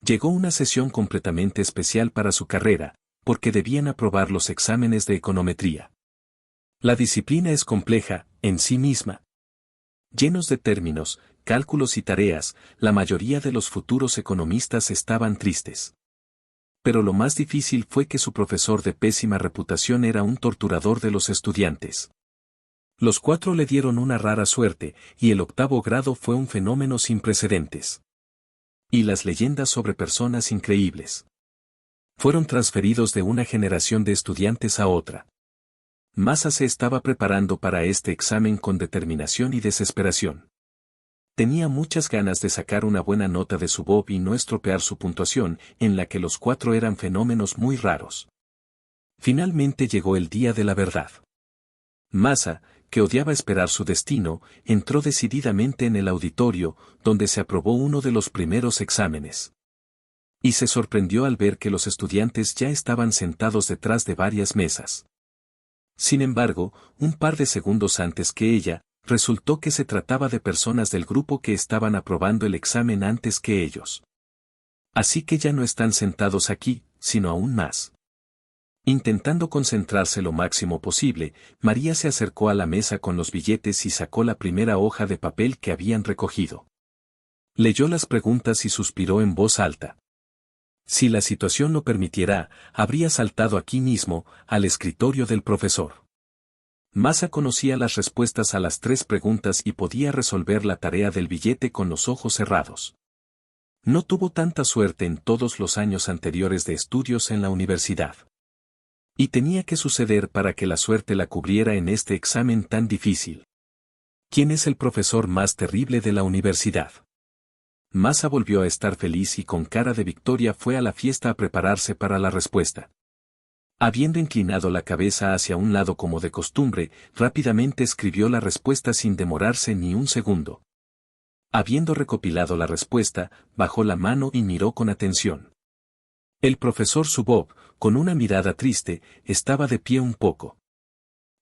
Llegó una sesión completamente especial para su carrera, porque debían aprobar los exámenes de econometría. La disciplina es compleja, en sí misma. Llenos de términos, cálculos y tareas, la mayoría de los futuros economistas estaban tristes. Pero lo más difícil fue que su profesor de pésima reputación era un torturador de los estudiantes. Los 4 le dieron una rara suerte, y el 8º grado fue un fenómeno sin precedentes. Y las leyendas sobre personas increíbles fueron transferidos de una generación de estudiantes a otra. Masa se estaba preparando para este examen con determinación y desesperación. Tenía muchas ganas de sacar una buena nota de su BOB y no estropear su puntuación, en la que los 4 eran fenómenos muy raros. Finalmente llegó el día de la verdad. Masa, que odiaba esperar su destino, entró decididamente en el auditorio, donde se aprobó uno de los primeros exámenes. Y se sorprendió al ver que los estudiantes ya estaban sentados detrás de varias mesas. Sin embargo, un par de segundos antes que ella, resultó que se trataba de personas del grupo que estaban aprobando el examen antes que ellos. Así que ya no están sentados aquí, sino aún más. Intentando concentrarse lo máximo posible, María se acercó a la mesa con los billetes y sacó la primera hoja de papel que habían recogido. Leyó las preguntas y suspiró en voz alta. Si la situación lo permitiera, habría saltado aquí mismo, al escritorio del profesor. Masa conocía las respuestas a las 3 preguntas y podía resolver la tarea del billete con los ojos cerrados. No tuvo tanta suerte en todos los años anteriores de estudios en la universidad. Y tenía que suceder para que la suerte la cubriera en este examen tan difícil. ¿Quién es el profesor más terrible de la universidad? Masa volvió a estar feliz y con cara de victoria fue a la fiesta a prepararse para la respuesta. Habiendo inclinado la cabeza hacia un lado como de costumbre, rápidamente escribió la respuesta sin demorarse ni un segundo. Habiendo recopilado la respuesta, bajó la mano y miró con atención. El profesor Zuboff, con una mirada triste, estaba de pie un poco.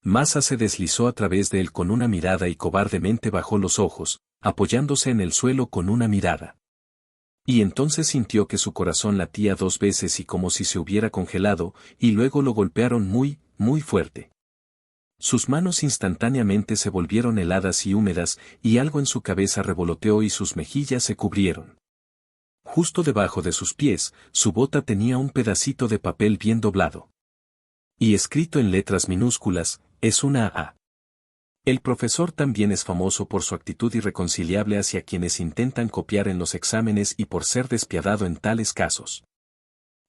Masa se deslizó a través de él con una mirada y cobardemente bajó los ojos, apoyándose en el suelo con una mirada. Y entonces sintió que su corazón latía 2 veces y como si se hubiera congelado, y luego lo golpearon muy, muy fuerte. Sus manos instantáneamente se volvieron heladas y húmedas, y algo en su cabeza revoloteó y sus mejillas se cubrieron. Justo debajo de sus pies, su bota tenía un pedacito de papel bien doblado. Y escrito en letras minúsculas, es una A. El profesor también es famoso por su actitud irreconciliable hacia quienes intentan copiar en los exámenes y por ser despiadado en tales casos.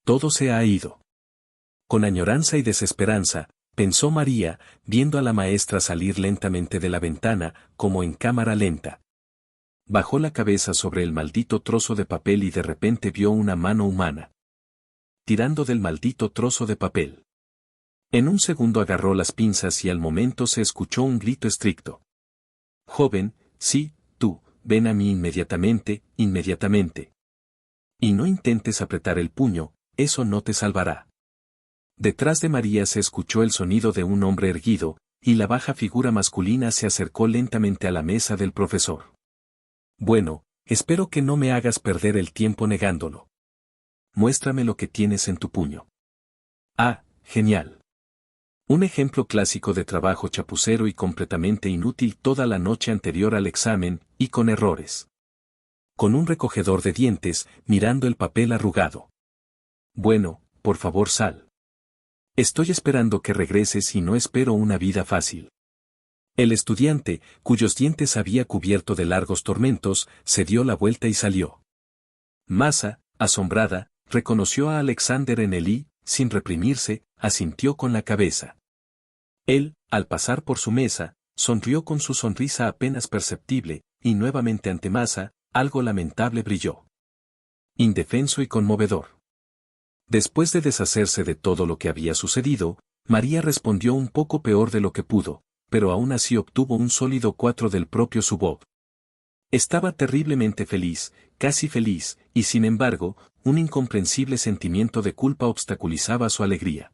Todo se ha ido. Con añoranza y desesperanza, pensó María, viendo a la maestra salir lentamente de la ventana, como en cámara lenta. Bajó la cabeza sobre el maldito trozo de papel y de repente vio una mano humana tirando del maldito trozo de papel. En un segundo agarró las pinzas y al momento se escuchó un grito estricto. Joven, sí, tú, ven a mí inmediatamente, inmediatamente. Y no intentes apretar el puño, eso no te salvará. Detrás de María se escuchó el sonido de un hombre erguido, y la baja figura masculina se acercó lentamente a la mesa del profesor. Bueno, espero que no me hagas perder el tiempo negándolo. Muéstrame lo que tienes en tu puño. Ah, genial. Un ejemplo clásico de trabajo chapucero y completamente inútil toda la noche anterior al examen, y con errores. Con un recogedor de dientes, mirando el papel arrugado. Bueno, por favor sal. Estoy esperando que regreses y no espero una vida fácil. El estudiante, cuyos dientes había cubierto de largos tormentos, se dio la vuelta y salió. Masa, asombrada, reconoció a Alexander en él y, sin reprimirse, asintió con la cabeza. Él, al pasar por su mesa, sonrió con su sonrisa apenas perceptible, y nuevamente ante Masa, algo lamentable brilló. Indefenso y conmovedor. Después de deshacerse de todo lo que había sucedido, María respondió un poco peor de lo que pudo, pero aún así obtuvo un sólido 4 del propio Subob. Estaba terriblemente feliz, casi feliz, y sin embargo, un incomprensible sentimiento de culpa obstaculizaba su alegría.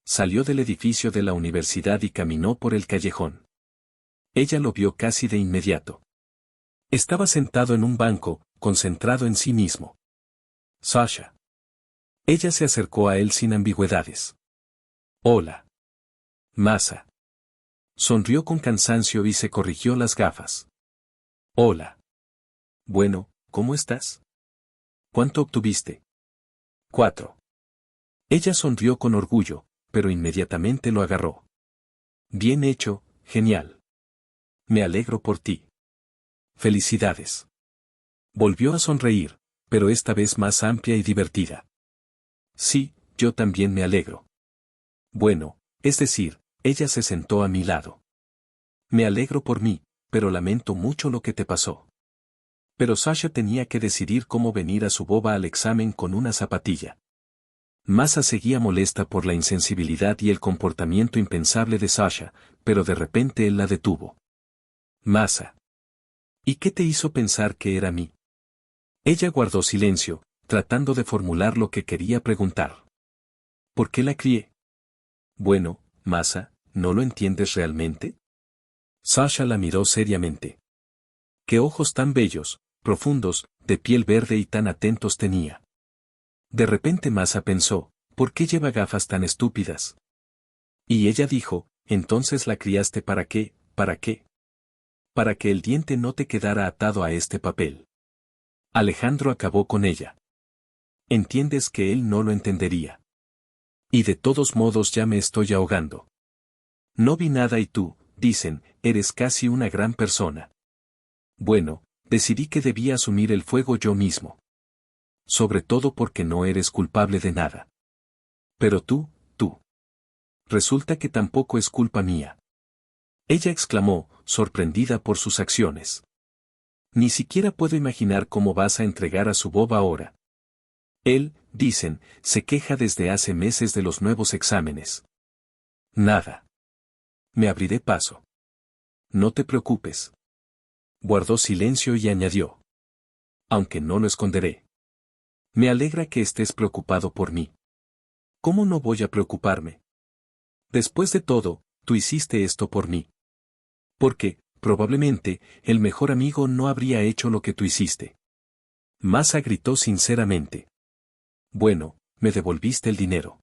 Salió del edificio de la universidad y caminó por el callejón. Ella lo vio casi de inmediato. Estaba sentado en un banco, concentrado en sí mismo. Sasha. Ella se acercó a él sin ambigüedades. Hola. Masa. Sonrió con cansancio y se corrigió las gafas. Hola. Bueno, ¿cómo estás? ¿Cuánto obtuviste? 4. Ella sonrió con orgullo, pero inmediatamente lo agarró. Bien hecho, genial. Me alegro por ti. Felicidades. Volvió a sonreír, pero esta vez más amplia y divertida. Sí, yo también me alegro. Bueno, es decir, ella se sentó a mi lado. Me alegro por mí, pero lamento mucho lo que te pasó. Pero Sasha tenía que decidir cómo venir a su boba al examen con una zapatilla. Masa seguía molesta por la insensibilidad y el comportamiento impensable de Sasha, pero de repente él la detuvo. Masa. ¿Y qué te hizo pensar que era mí? Ella guardó silencio, tratando de formular lo que quería preguntar. ¿Por qué la crié? Bueno, Masa, ¿no lo entiendes realmente? Sasha la miró seriamente. Qué ojos tan bellos, profundos, de piel verde y tan atentos tenía. De repente Masa pensó, ¿por qué lleva gafas tan estúpidas? Y ella dijo, entonces la criaste ¿para qué? ¿Para qué? Para que el diente no te quedara atado a este papel. Alejandro acabó con ella. Entiendes que él no lo entendería. Y de todos modos ya me estoy ahogando. No vi nada y tú, dicen, eres casi una gran persona. Bueno, decidí que debía asumir el fuego yo mismo. Sobre todo porque no eres culpable de nada. Pero tú. Resulta que tampoco es culpa mía. Ella exclamó, sorprendida por sus acciones. Ni siquiera puedo imaginar cómo vas a entregar a su Bob ahora. Él, dicen, se queja desde hace meses de los nuevos exámenes. Nada. Me abriré paso. No te preocupes. Guardó silencio y añadió. Aunque no lo esconderé. Me alegra que estés preocupado por mí. ¿Cómo no voy a preocuparme? Después de todo, tú hiciste esto por mí. Porque, probablemente, el mejor amigo no habría hecho lo que tú hiciste. Masa gritó sinceramente. Bueno, me devolviste el dinero.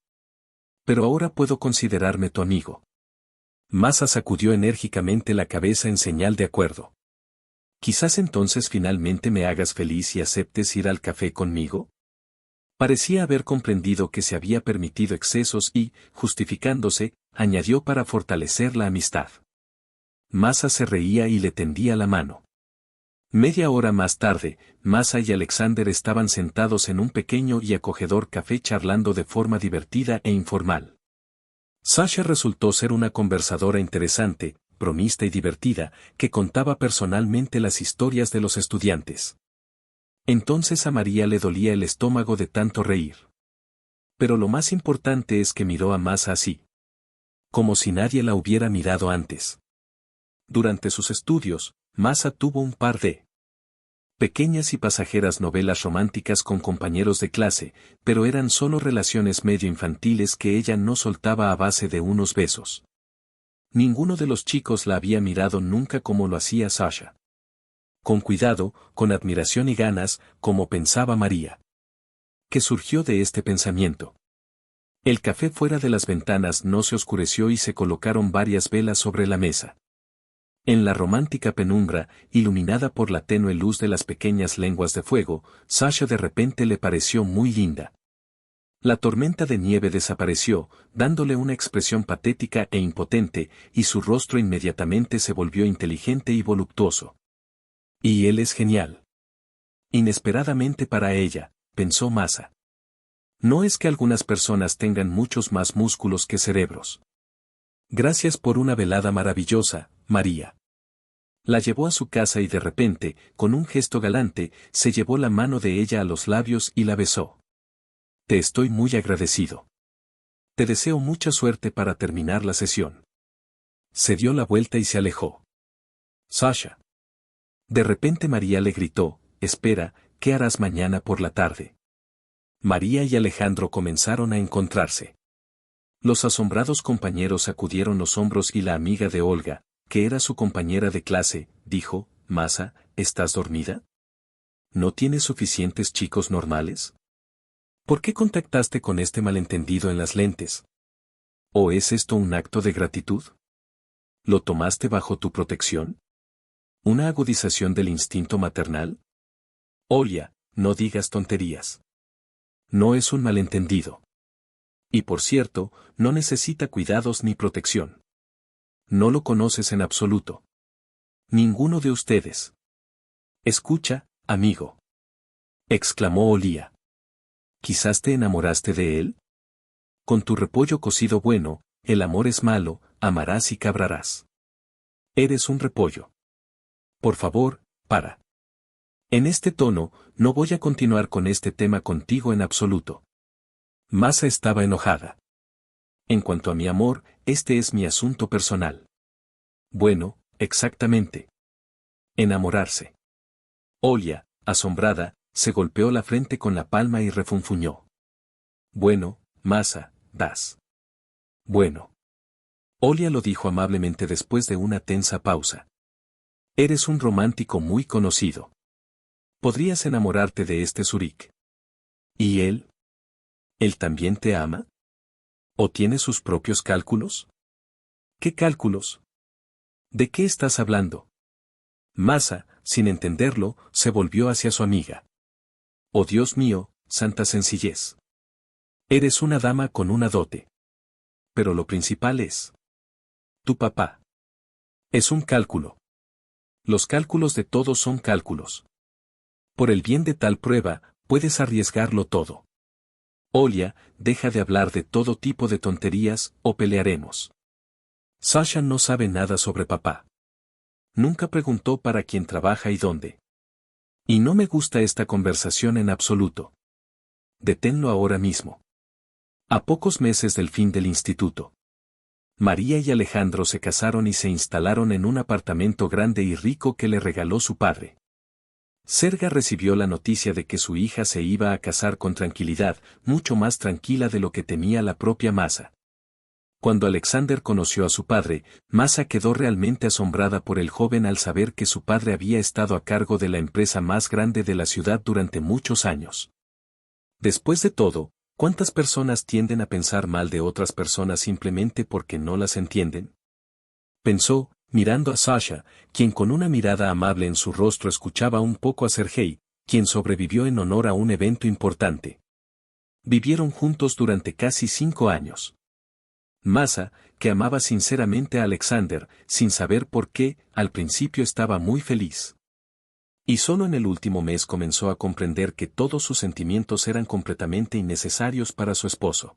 Pero ahora puedo considerarme tu amigo. Masa sacudió enérgicamente la cabeza en señal de acuerdo. Quizás entonces finalmente me hagas feliz y aceptes ir al café conmigo. Parecía haber comprendido que se había permitido excesos y, justificándose, añadió para fortalecer la amistad. Masa se reía y le tendía la mano. Media hora más tarde, Masa y Alexander estaban sentados en un pequeño y acogedor café charlando de forma divertida e informal. Sasha resultó ser una conversadora interesante, bromista y divertida, que contaba personalmente las historias de los estudiantes. Entonces a María le dolía el estómago de tanto reír. Pero lo más importante es que miró a Masa así. Como si nadie la hubiera mirado antes. Durante sus estudios, Masa tuvo un par de Pequeñas y pasajeras novelas románticas con compañeros de clase, pero eran solo relaciones medio infantiles que ella no soltaba a base de unos besos. Ninguno de los chicos la había mirado nunca como lo hacía Sasha. Con cuidado, con admiración y ganas, como pensaba María. ¿Qué surgió de este pensamiento? El café fuera de las ventanas no se oscureció y se colocaron varias velas sobre la mesa. En la romántica penumbra, iluminada por la tenue luz de las pequeñas lenguas de fuego, Sasha de repente le pareció muy linda. La tormenta de nieve desapareció, dándole una expresión patética e impotente, y su rostro inmediatamente se volvió inteligente y voluptuoso. Y él es genial. Inesperadamente para ella, pensó Masa. No es que algunas personas tengan muchos más músculos que cerebros. Gracias por una velada maravillosa, María. La llevó a su casa y de repente, con un gesto galante, se llevó la mano de ella a los labios y la besó. Te estoy muy agradecido. Te deseo mucha suerte para terminar la sesión. Se dio la vuelta y se alejó. Sasha. De repente María le gritó, espera, ¿qué harás mañana por la tarde? María y Alejandro comenzaron a encontrarse. Los asombrados compañeros sacudieron los hombros y la amiga de Olga, que era su compañera de clase, dijo, Masa, ¿estás dormida? ¿No tienes suficientes chicos normales? ¿Por qué contactaste con este malentendido en las lentes? ¿O es esto un acto de gratitud? ¿Lo tomaste bajo tu protección? ¿Una agudización del instinto maternal? Olia, no digas tonterías. No es un malentendido. Y por cierto, no necesita cuidados ni protección. No lo conoces en absoluto. Ninguno de ustedes. Escucha, amigo. Exclamó Olia. ¿Quizás te enamoraste de él? Con tu repollo cocido bueno, el amor es malo, amarás y cabrarás. Eres un repollo. Por favor, para. En este tono, no voy a continuar con este tema contigo en absoluto. Masa estaba enojada. En cuanto a mi amor, este es mi asunto personal. Bueno, exactamente. Enamorarse. Olia, asombrada, se golpeó la frente con la palma y refunfuñó. Bueno, Masa, das. Bueno. Olia lo dijo amablemente después de una tensa pausa. Eres un romántico muy conocido. Podrías enamorarte de este Zurich. ¿Y él? ¿Él también te ama? ¿O tiene sus propios cálculos? ¿Qué cálculos? ¿De qué estás hablando? Masa, sin entenderlo, se volvió hacia su amiga. Oh Dios mío, santa sencillez. Eres una dama con una dote. Pero lo principal es... tu papá. Es un cálculo. Los cálculos de todos son cálculos. Por el bien de tal prueba, puedes arriesgarlo todo. Olia, deja de hablar de todo tipo de tonterías, o pelearemos. Sasha no sabe nada sobre papá. Nunca preguntó para quién trabaja y dónde. Y no me gusta esta conversación en absoluto. Deténlo ahora mismo. A pocos meses del fin del instituto. María y Alejandro se casaron y se instalaron en un apartamento grande y rico que le regaló su padre. Serga recibió la noticia de que su hija se iba a casar con tranquilidad, mucho más tranquila de lo que temía la propia Masa. Cuando Alexander conoció a su padre, Masa quedó realmente asombrada por el joven al saber que su padre había estado a cargo de la empresa más grande de la ciudad durante muchos años. Después de todo, ¿cuántas personas tienden a pensar mal de otras personas simplemente porque no las entienden? Pensó, mirando a Sasha, quien con una mirada amable en su rostro escuchaba un poco a Sergei, quien sobrevivió en honor a un evento importante. Vivieron juntos durante casi 5 años. Masa, que amaba sinceramente a Alexander, sin saber por qué, al principio estaba muy feliz. Y solo en el último mes comenzó a comprender que todos sus sentimientos eran completamente innecesarios para su esposo.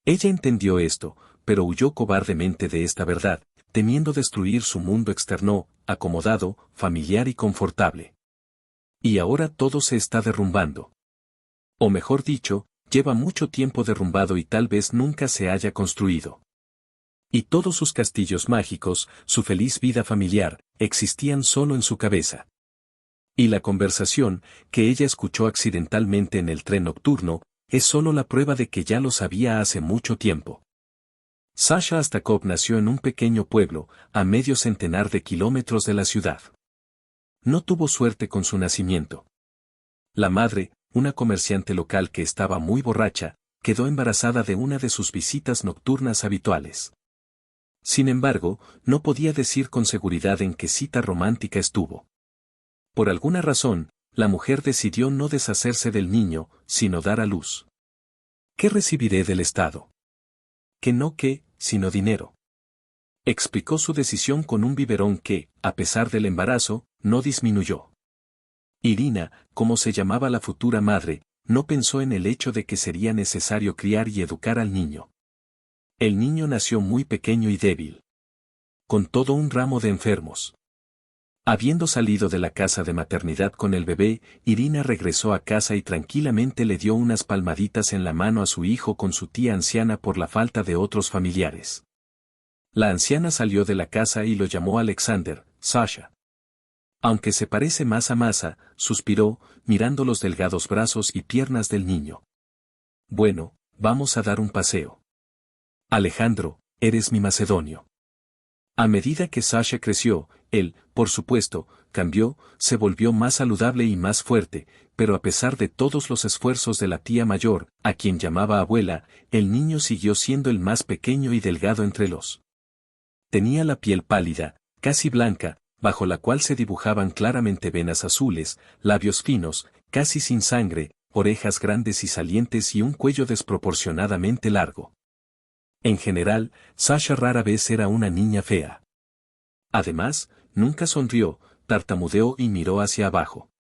Ella entendió esto, pero huyó cobardemente de esta verdad, temiendo destruir su mundo externo, acomodado, familiar y confortable. Y ahora todo se está derrumbando. O mejor dicho, lleva mucho tiempo derrumbado y tal vez nunca se haya construido. Y todos sus castillos mágicos, su feliz vida familiar, existían solo en su cabeza. Y la conversación, que ella escuchó accidentalmente en el tren nocturno, es solo la prueba de que ya lo sabía hace mucho tiempo. Sasha Astakov nació en un pequeño pueblo, a medio centenar de kilómetros de la ciudad. No tuvo suerte con su nacimiento. La madre, una comerciante local que estaba muy borracha, quedó embarazada de una de sus visitas nocturnas habituales. Sin embargo, no podía decir con seguridad en qué cita romántica estuvo. Por alguna razón, la mujer decidió no deshacerse del niño, sino dar a luz. ¿Qué recibiré del Estado? Que no qué, sino dinero. Explicó su decisión con un biberón que, a pesar del embarazo, no disminuyó. Irina, como se llamaba la futura madre, no pensó en el hecho de que sería necesario criar y educar al niño. El niño nació muy pequeño y débil. Con todo un ramo de enfermos. Habiendo salido de la casa de maternidad con el bebé, Irina regresó a casa y tranquilamente le dio unas palmaditas en la mano a su hijo con su tía anciana por la falta de otros familiares. La anciana salió de la casa y lo llamó Alexander, Sasha. Aunque se parece más a Masa, suspiró, mirando los delgados brazos y piernas del niño. Bueno, vamos a dar un paseo. Alejandro, eres mi macedonio. A medida que Sasha creció, él, por supuesto, cambió, se volvió más saludable y más fuerte, pero a pesar de todos los esfuerzos de la tía mayor, a quien llamaba abuela, el niño siguió siendo el más pequeño y delgado entre los. Tenía la piel pálida, casi blanca, bajo la cual se dibujaban claramente venas azules, labios finos, casi sin sangre, orejas grandes y salientes y un cuello desproporcionadamente largo. En general, Sasha rara vez era una niña fea. Además, nunca sonrió, tartamudeó y miró hacia abajo.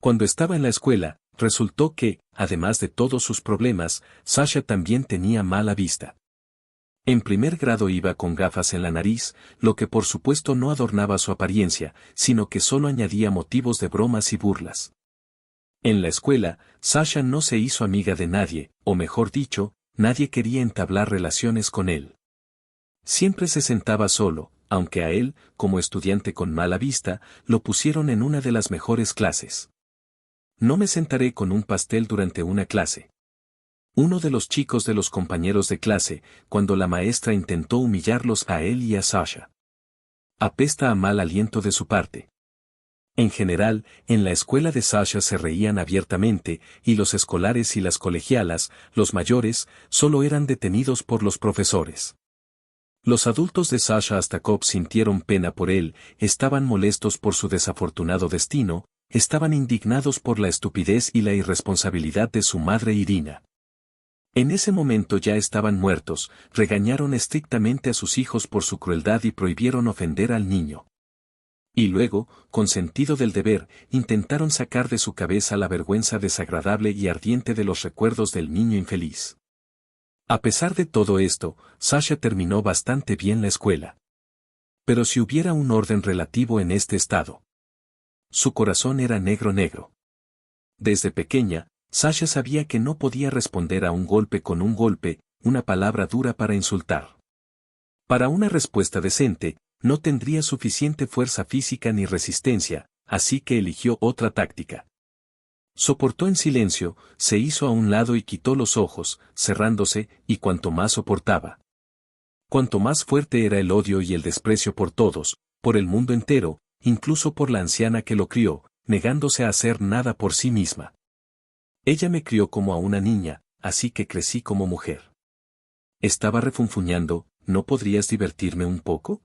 Cuando estaba en la escuela, resultó que, además de todos sus problemas, Sasha también tenía mala vista. En primer grado iba con gafas en la nariz, lo que por supuesto no adornaba su apariencia, sino que solo añadía motivos de bromas y burlas. En la escuela, Sasha no se hizo amiga de nadie, o mejor dicho, nadie quería entablar relaciones con él. Siempre se sentaba solo, aunque a él, como estudiante con mala vista, lo pusieron en una de las mejores clases. No me sentaré con un pastel durante una clase. Uno de los chicos de los compañeros de clase, cuando la maestra intentó humillarlos a él y a Sasha. Apesta a mal aliento de su parte. En general, en la escuela de Sasha se reían abiertamente, y los escolares y las colegialas, los mayores, solo eran detenidos por los profesores. Los adultos de Sasha Astakov sintieron pena por él, estaban molestos por su desafortunado destino, estaban indignados por la estupidez y la irresponsabilidad de su madre Irina. En ese momento ya estaban muertos, regañaron estrictamente a sus hijos por su crueldad y prohibieron ofender al niño. Y luego, con sentido del deber, intentaron sacar de su cabeza la vergüenza desagradable y ardiente de los recuerdos del niño infeliz. A pesar de todo esto, Sasha terminó bastante bien la escuela. Pero si hubiera un orden relativo en este estado. Su corazón era negro. Desde pequeña, Sasha sabía que no podía responder a un golpe con un golpe, una palabra dura para insultar. Para una respuesta decente, no tendría suficiente fuerza física ni resistencia, así que eligió otra táctica. Soportó en silencio, se hizo a un lado y quitó los ojos, cerrándose, y cuanto más soportaba. Cuanto más fuerte era el odio y el desprecio por todos, por el mundo entero, incluso por la anciana que lo crió, negándose a hacer nada por sí misma. Ella me crió como a una niña, así que crecí como mujer. Estaba refunfuñando, ¿no podrías divertirme un poco?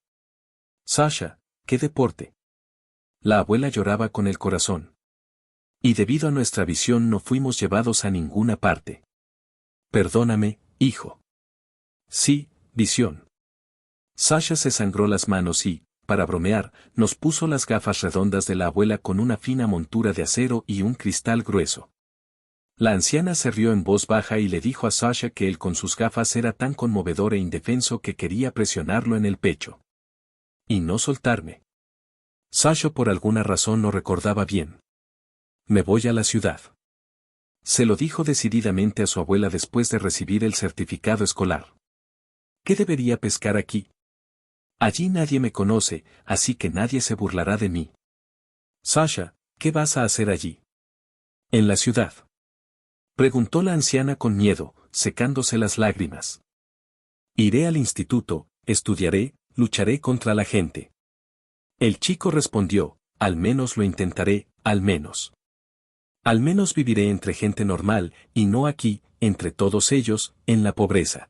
Sasha, ¿qué deporte? La abuela lloraba con el corazón. Y debido a nuestra visión no fuimos llevados a ninguna parte. Perdóname, hijo. Sí, visión. Sasha se sangró las manos y, para bromear, nos puso las gafas redondas de la abuela con una fina montura de acero y un cristal grueso. La anciana se rió en voz baja y le dijo a Sasha que él con sus gafas era tan conmovedor e indefenso que quería presionarlo en el pecho. Y no soltarme. Sasha por alguna razón lo recordaba bien. Me voy a la ciudad. Se lo dijo decididamente a su abuela después de recibir el certificado escolar. ¿Qué debería pescar aquí? Allí nadie me conoce, así que nadie se burlará de mí. Sasha, ¿Qué vas a hacer allí? En la ciudad. Preguntó la anciana con miedo, secándose las lágrimas. Iré al instituto, estudiaré, lucharé contra la gente. El chico respondió, al menos lo intentaré, al menos. Al menos viviré entre gente normal, y no aquí, entre todos ellos, en la pobreza.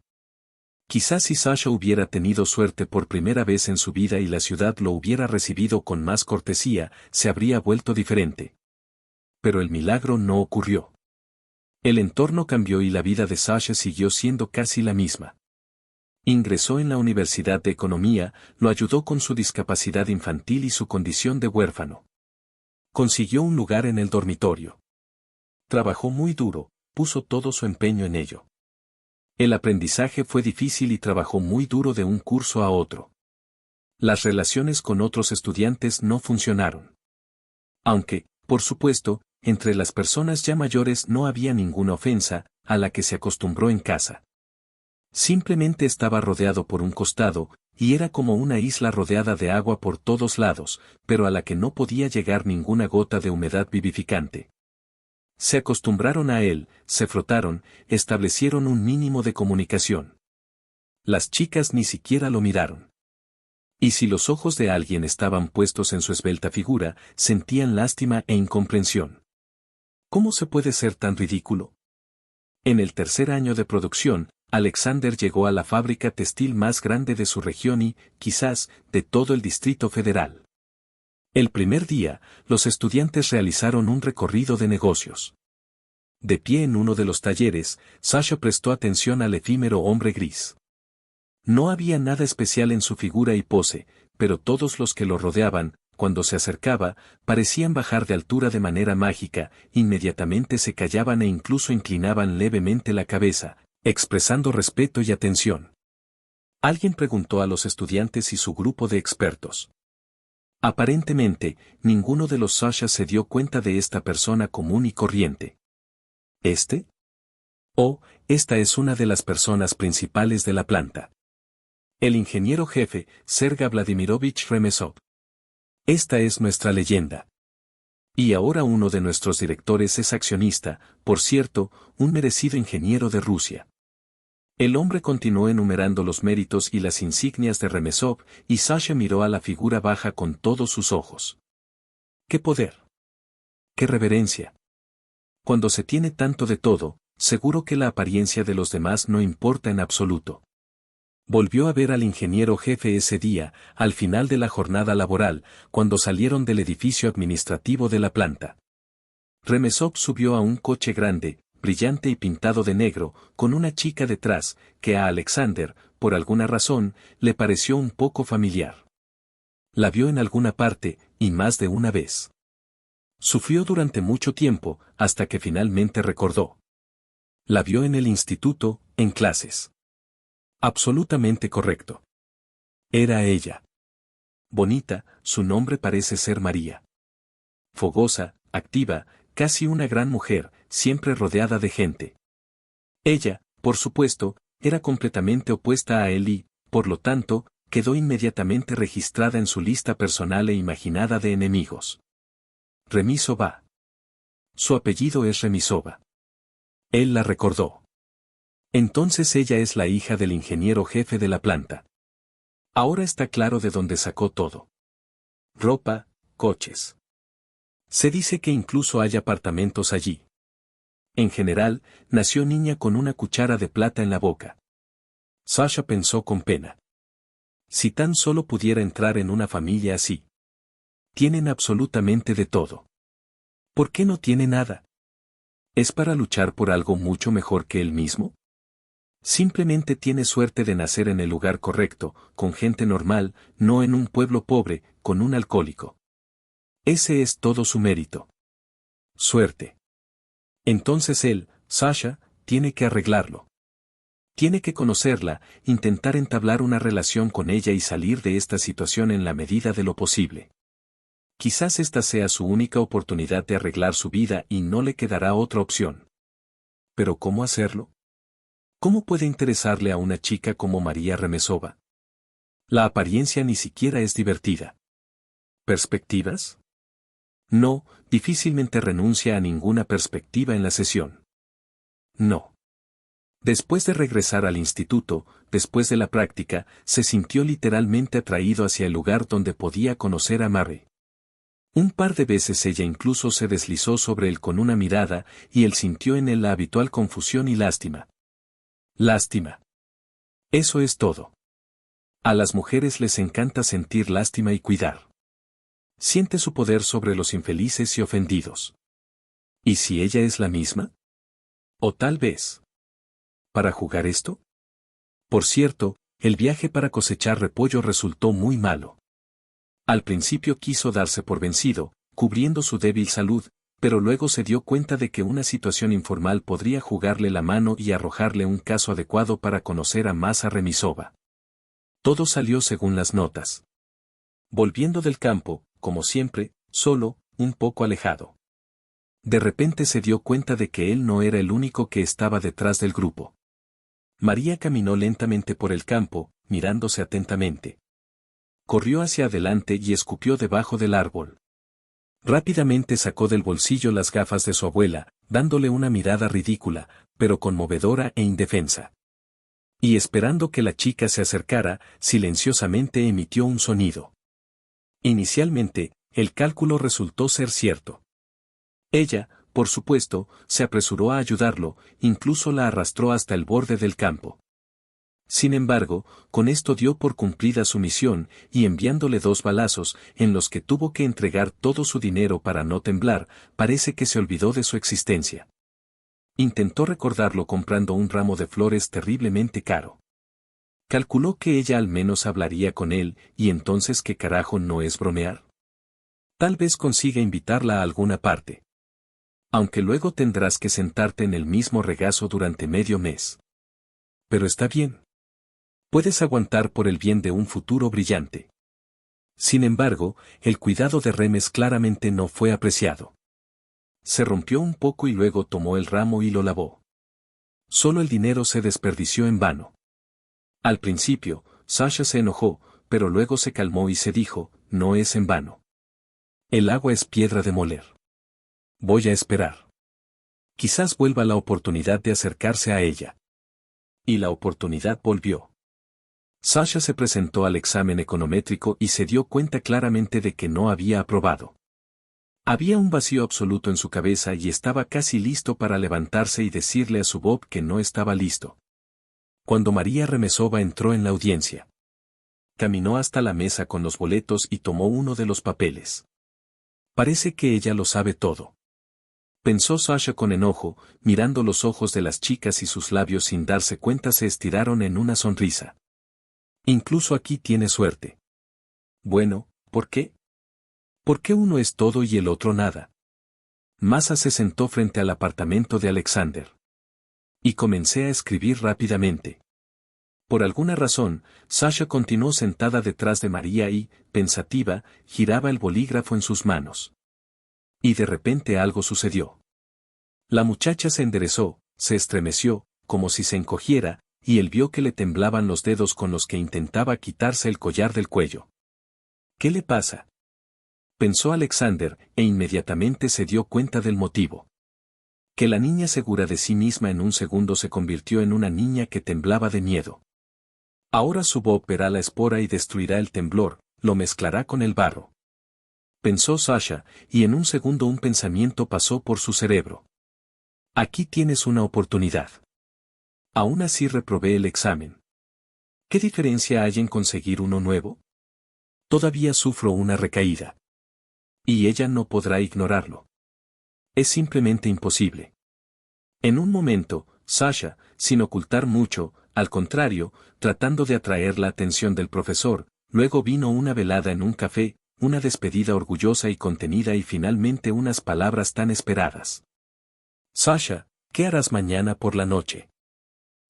Quizás si Sasha hubiera tenido suerte por primera vez en su vida y la ciudad lo hubiera recibido con más cortesía, se habría vuelto diferente. Pero el milagro no ocurrió. El entorno cambió y la vida de Sasha siguió siendo casi la misma. Ingresó en la Universidad de Economía, lo ayudó con su discapacidad infantil y su condición de huérfano. Consiguió un lugar en el dormitorio. Trabajó muy duro, puso todo su empeño en ello. El aprendizaje fue difícil y trabajó muy duro de un curso a otro. Las relaciones con otros estudiantes no funcionaron. Aunque, por supuesto, entre las personas ya mayores no había ninguna ofensa, a la que se acostumbró en casa. Simplemente estaba rodeado por un costado, y era como una isla rodeada de agua por todos lados, pero a la que no podía llegar ninguna gota de humedad vivificante. Se acostumbraron a él, se frotaron, establecieron un mínimo de comunicación. Las chicas ni siquiera lo miraron. Y si los ojos de alguien estaban puestos en su esbelta figura, sentían lástima e incomprensión. ¿Cómo se puede ser tan ridículo? En el tercer año de producción, Alexander llegó a la fábrica textil más grande de su región y, quizás, de todo el Distrito Federal. El primer día, los estudiantes realizaron un recorrido de negocios. De pie en uno de los talleres, Sasha prestó atención al efímero hombre gris. No había nada especial en su figura y pose, pero todos los que lo rodeaban, cuando se acercaba, parecían bajar de altura de manera mágica, inmediatamente se callaban e incluso inclinaban levemente la cabeza, expresando respeto y atención. Alguien preguntó a los estudiantes y su grupo de expertos. Aparentemente, ninguno de los Sasha se dio cuenta de esta persona común y corriente. ¿Este? Oh, esta es una de las personas principales de la planta. El ingeniero jefe, Sergei Vladimirovich Remesov. Esta es nuestra leyenda. Y ahora uno de nuestros directores es accionista, por cierto, un merecido ingeniero de Rusia. El hombre continuó enumerando los méritos y las insignias de Remesov, y Sasha miró a la figura baja con todos sus ojos. ¡Qué poder! ¡Qué reverencia! Cuando se tiene tanto de todo, seguro que la apariencia de los demás no importa en absoluto. Volvió a ver al ingeniero jefe ese día, al final de la jornada laboral, cuando salieron del edificio administrativo de la planta. Remesov subió a un coche grande, brillante y pintado de negro, con una chica detrás, que a Alexander, por alguna razón, le pareció un poco familiar. La vio en alguna parte, y más de una vez. Sufrió durante mucho tiempo, hasta que finalmente recordó. La vio en el instituto, en clases. Absolutamente correcto. Era ella. Bonita, su nombre parece ser María. Fogosa, activa, casi una gran mujer, siempre rodeada de gente. Ella, por supuesto, era completamente opuesta a él y, por lo tanto, quedó inmediatamente registrada en su lista personal e imaginada de enemigos. Remisova. Su apellido es Remisova. Él la recordó. Entonces ella es la hija del ingeniero jefe de la planta. Ahora está claro de dónde sacó todo. Ropa, coches. Se dice que incluso hay apartamentos allí. En general, nació niña con una cuchara de plata en la boca. Sasha pensó con pena. Si tan solo pudiera entrar en una familia así. Tienen absolutamente de todo. ¿Por qué no tiene nada? ¿Es para luchar por algo mucho mejor que él mismo? Simplemente tiene suerte de nacer en el lugar correcto, con gente normal, no en un pueblo pobre, con un alcohólico. Ese es todo su mérito. Suerte. Entonces él, Sasha, tiene que arreglarlo. Tiene que conocerla, intentar entablar una relación con ella y salir de esta situación en la medida de lo posible. Quizás esta sea su única oportunidad de arreglar su vida y no le quedará otra opción. ¿Pero cómo hacerlo? ¿Cómo puede interesarle a una chica como María Remesova? La apariencia ni siquiera es divertida. ¿Perspectivas? No, difícilmente renuncia a ninguna perspectiva en la sesión. No. Después de regresar al instituto, después de la práctica, se sintió literalmente atraído hacia el lugar donde podía conocer a Mary. Un par de veces ella incluso se deslizó sobre él con una mirada, y él sintió en él la habitual confusión y lástima. Lástima. Eso es todo. A las mujeres les encanta sentir lástima y cuidar. Siente su poder sobre los infelices y ofendidos. ¿Y si ella es la misma? O tal vez. ¿Para jugar esto? Por cierto, el viaje para cosechar repollo resultó muy malo. Al principio quiso darse por vencido, cubriendo su débil salud, pero luego se dio cuenta de que una situación informal podría jugarle la mano y arrojarle un caso adecuado para conocer a Masa Remisova. Todo salió según las notas. Volviendo del campo, como siempre, solo, un poco alejado. De repente se dio cuenta de que él no era el único que estaba detrás del grupo. María caminó lentamente por el campo, mirándose atentamente. Corrió hacia adelante y escupió debajo del árbol. Rápidamente sacó del bolsillo las gafas de su abuela, dándole una mirada ridícula, pero conmovedora e indefensa. Y esperando que la chica se acercara, silenciosamente emitió un sonido. Inicialmente, el cálculo resultó ser cierto. Ella, por supuesto, se apresuró a ayudarlo, incluso la arrastró hasta el borde del campo. Sin embargo, con esto dio por cumplida su misión, y enviándole 2 balazos, en los que tuvo que entregar todo su dinero para no temblar, parece que se olvidó de su existencia. Intentó recordarlo comprando un ramo de flores terriblemente caro. Calculó que ella al menos hablaría con él, y entonces ¿qué carajo no es bromear? Tal vez consiga invitarla a alguna parte. Aunque luego tendrás que sentarte en el mismo regazo durante medio mes. Pero está bien. Puedes aguantar por el bien de un futuro brillante. Sin embargo, el cuidado de Remes claramente no fue apreciado. Se rompió un poco y luego tomó el ramo y lo lavó. Solo el dinero se desperdició en vano. Al principio, Sasha se enojó, pero luego se calmó y se dijo, no es en vano. El agua es piedra de moler. Voy a esperar. Quizás vuelva la oportunidad de acercarse a ella. Y la oportunidad volvió. Sasha se presentó al examen econométrico y se dio cuenta claramente de que no había aprobado. Había un vacío absoluto en su cabeza y estaba casi listo para levantarse y decirle a su Bob que no estaba listo. Cuando María Remesova entró en la audiencia. Caminó hasta la mesa con los boletos y tomó uno de los papeles. Parece que ella lo sabe todo. Pensó Sasha con enojo, mirando los ojos de las chicas y sus labios sin darse cuenta se estiraron en una sonrisa. Incluso aquí tiene suerte. Bueno, ¿por qué? ¿Por qué uno es todo y el otro nada? Masa se sentó frente al apartamento de Alexander. Y comencé a escribir rápidamente. Por alguna razón, Sasha continuó sentada detrás de María y, pensativa, giraba el bolígrafo en sus manos. Y de repente algo sucedió. La muchacha se enderezó, se estremeció, como si se encogiera, y él vio que le temblaban los dedos con los que intentaba quitarse el collar del cuello. ¿Qué le pasa? Pensó Alexander, e inmediatamente se dio cuenta del motivo. Que la niña segura de sí misma en un segundo se convirtió en una niña que temblaba de miedo. Ahora su Bob verá la espora y destruirá el temblor, lo mezclará con el barro. Pensó Sasha, y en un segundo un pensamiento pasó por su cerebro. Aquí tienes una oportunidad. Aún así reprobé el examen. ¿Qué diferencia hay en conseguir uno nuevo? Todavía sufro una recaída. Y ella no podrá ignorarlo. Es simplemente imposible. En un momento, Sasha, sin ocultar mucho, al contrario, tratando de atraer la atención del profesor, luego vino una velada en un café, una despedida orgullosa y contenida y finalmente unas palabras tan esperadas. Sasha, ¿qué harás mañana por la noche?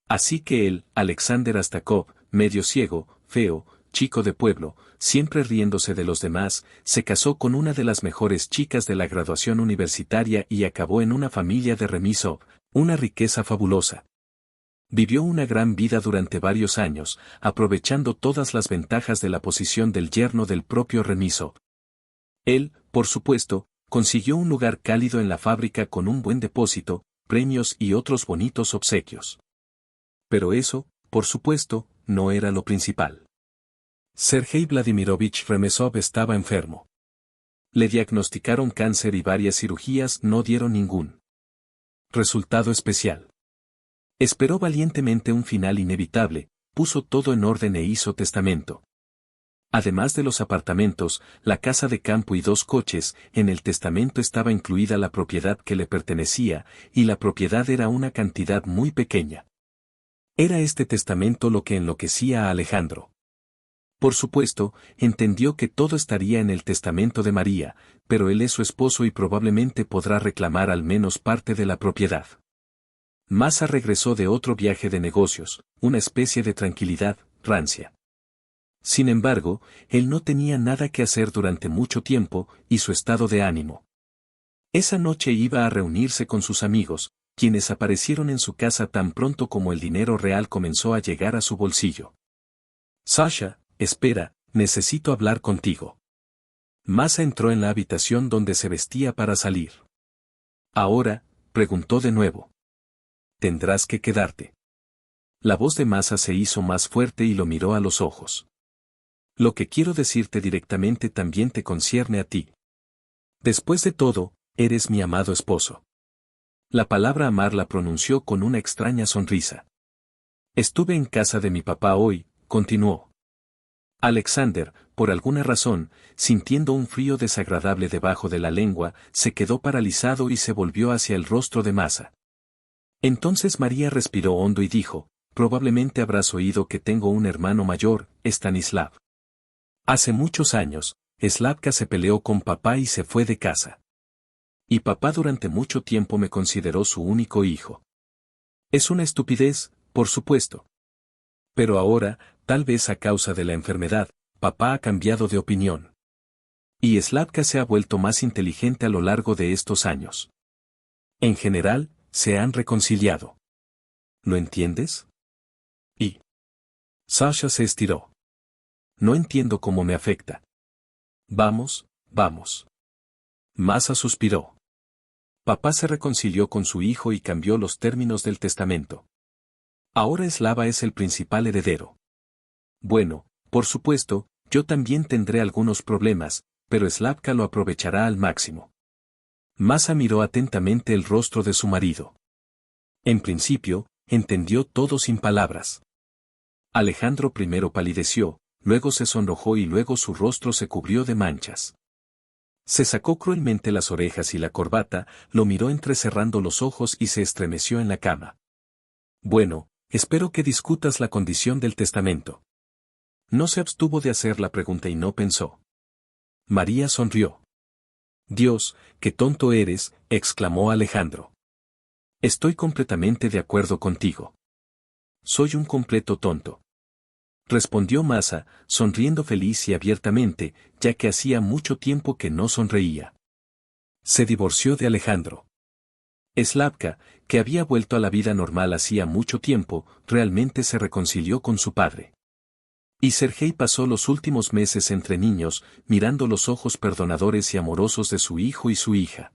Así que él, Alexander Astakov, medio ciego, feo, chico de pueblo, siempre riéndose de los demás, se casó con una de las mejores chicas de la graduación universitaria y acabó en una familia de Remisov, una riqueza fabulosa. Vivió una gran vida durante varios años, aprovechando todas las ventajas de la posición del yerno del propio Remisov. Él, por supuesto, consiguió un lugar cálido en la fábrica con un buen depósito, premios y otros bonitos obsequios. Pero eso, por supuesto, no era lo principal. Sergei Vladimirovich Remesov estaba enfermo. Le diagnosticaron cáncer y varias cirugías no dieron ningún resultado especial. Esperó valientemente un final inevitable, puso todo en orden e hizo testamento. Además de los apartamentos, la casa de campo y 2 coches, en el testamento estaba incluida la propiedad que le pertenecía, y la propiedad era una cantidad muy pequeña. Era este testamento lo que enloquecía a Alejandro. Por supuesto, entendió que todo estaría en el testamento de María, pero él es su esposo y probablemente podrá reclamar al menos parte de la propiedad. Masa regresó de otro viaje de negocios, una especie de tranquilidad rancia. Sin embargo, él no tenía nada que hacer durante mucho tiempo, y su estado de ánimo. Esa noche iba a reunirse con sus amigos, quienes aparecieron en su casa tan pronto como el dinero real comenzó a llegar a su bolsillo. Sasha, espera, necesito hablar contigo. Masa entró en la habitación donde se vestía para salir. Ahora, preguntó de nuevo. Tendrás que quedarte. La voz de Masa se hizo más fuerte y lo miró a los ojos. Lo que quiero decirte directamente también te concierne a ti. Después de todo, eres mi amado esposo. La palabra amar la pronunció con una extraña sonrisa. Estuve en casa de mi papá hoy, continuó. Alexander, por alguna razón, sintiendo un frío desagradable debajo de la lengua, se quedó paralizado y se volvió hacia el rostro de Masa. Entonces María respiró hondo y dijo, probablemente habrás oído que tengo un hermano mayor, Stanislav. Hace muchos años, Slavka se peleó con papá y se fue de casa. Y papá durante mucho tiempo me consideró su único hijo. Es una estupidez, por supuesto. Pero ahora, tal vez a causa de la enfermedad, papá ha cambiado de opinión. Y Slavka se ha vuelto más inteligente a lo largo de estos años. En general, se han reconciliado. ¿Lo entiendes? Y Sasha se estiró. No entiendo cómo me afecta. Vamos, vamos. Masa suspiró. Papá se reconcilió con su hijo y cambió los términos del testamento. Ahora Slava es el principal heredero. Bueno, por supuesto, yo también tendré algunos problemas, pero Slavka lo aprovechará al máximo. Masa miró atentamente el rostro de su marido. En principio, entendió todo sin palabras. Alejandro primero palideció, luego se sonrojó y luego su rostro se cubrió de manchas. Se sacó cruelmente las orejas y la corbata, lo miró entrecerrando los ojos y se estremeció en la cama. Bueno, espero que discutas la condición del testamento. No se abstuvo de hacer la pregunta y no pensó. María sonrió. Dios, qué tonto eres, exclamó Alejandro. Estoy completamente de acuerdo contigo. Soy un completo tonto. Respondió Masa, sonriendo feliz y abiertamente, ya que hacía mucho tiempo que no sonreía. Se divorció de Alejandro. Slavka, que había vuelto a la vida normal hacía mucho tiempo, realmente se reconcilió con su padre. Y Sergei pasó los últimos meses entre niños, mirando los ojos perdonadores y amorosos de su hijo y su hija.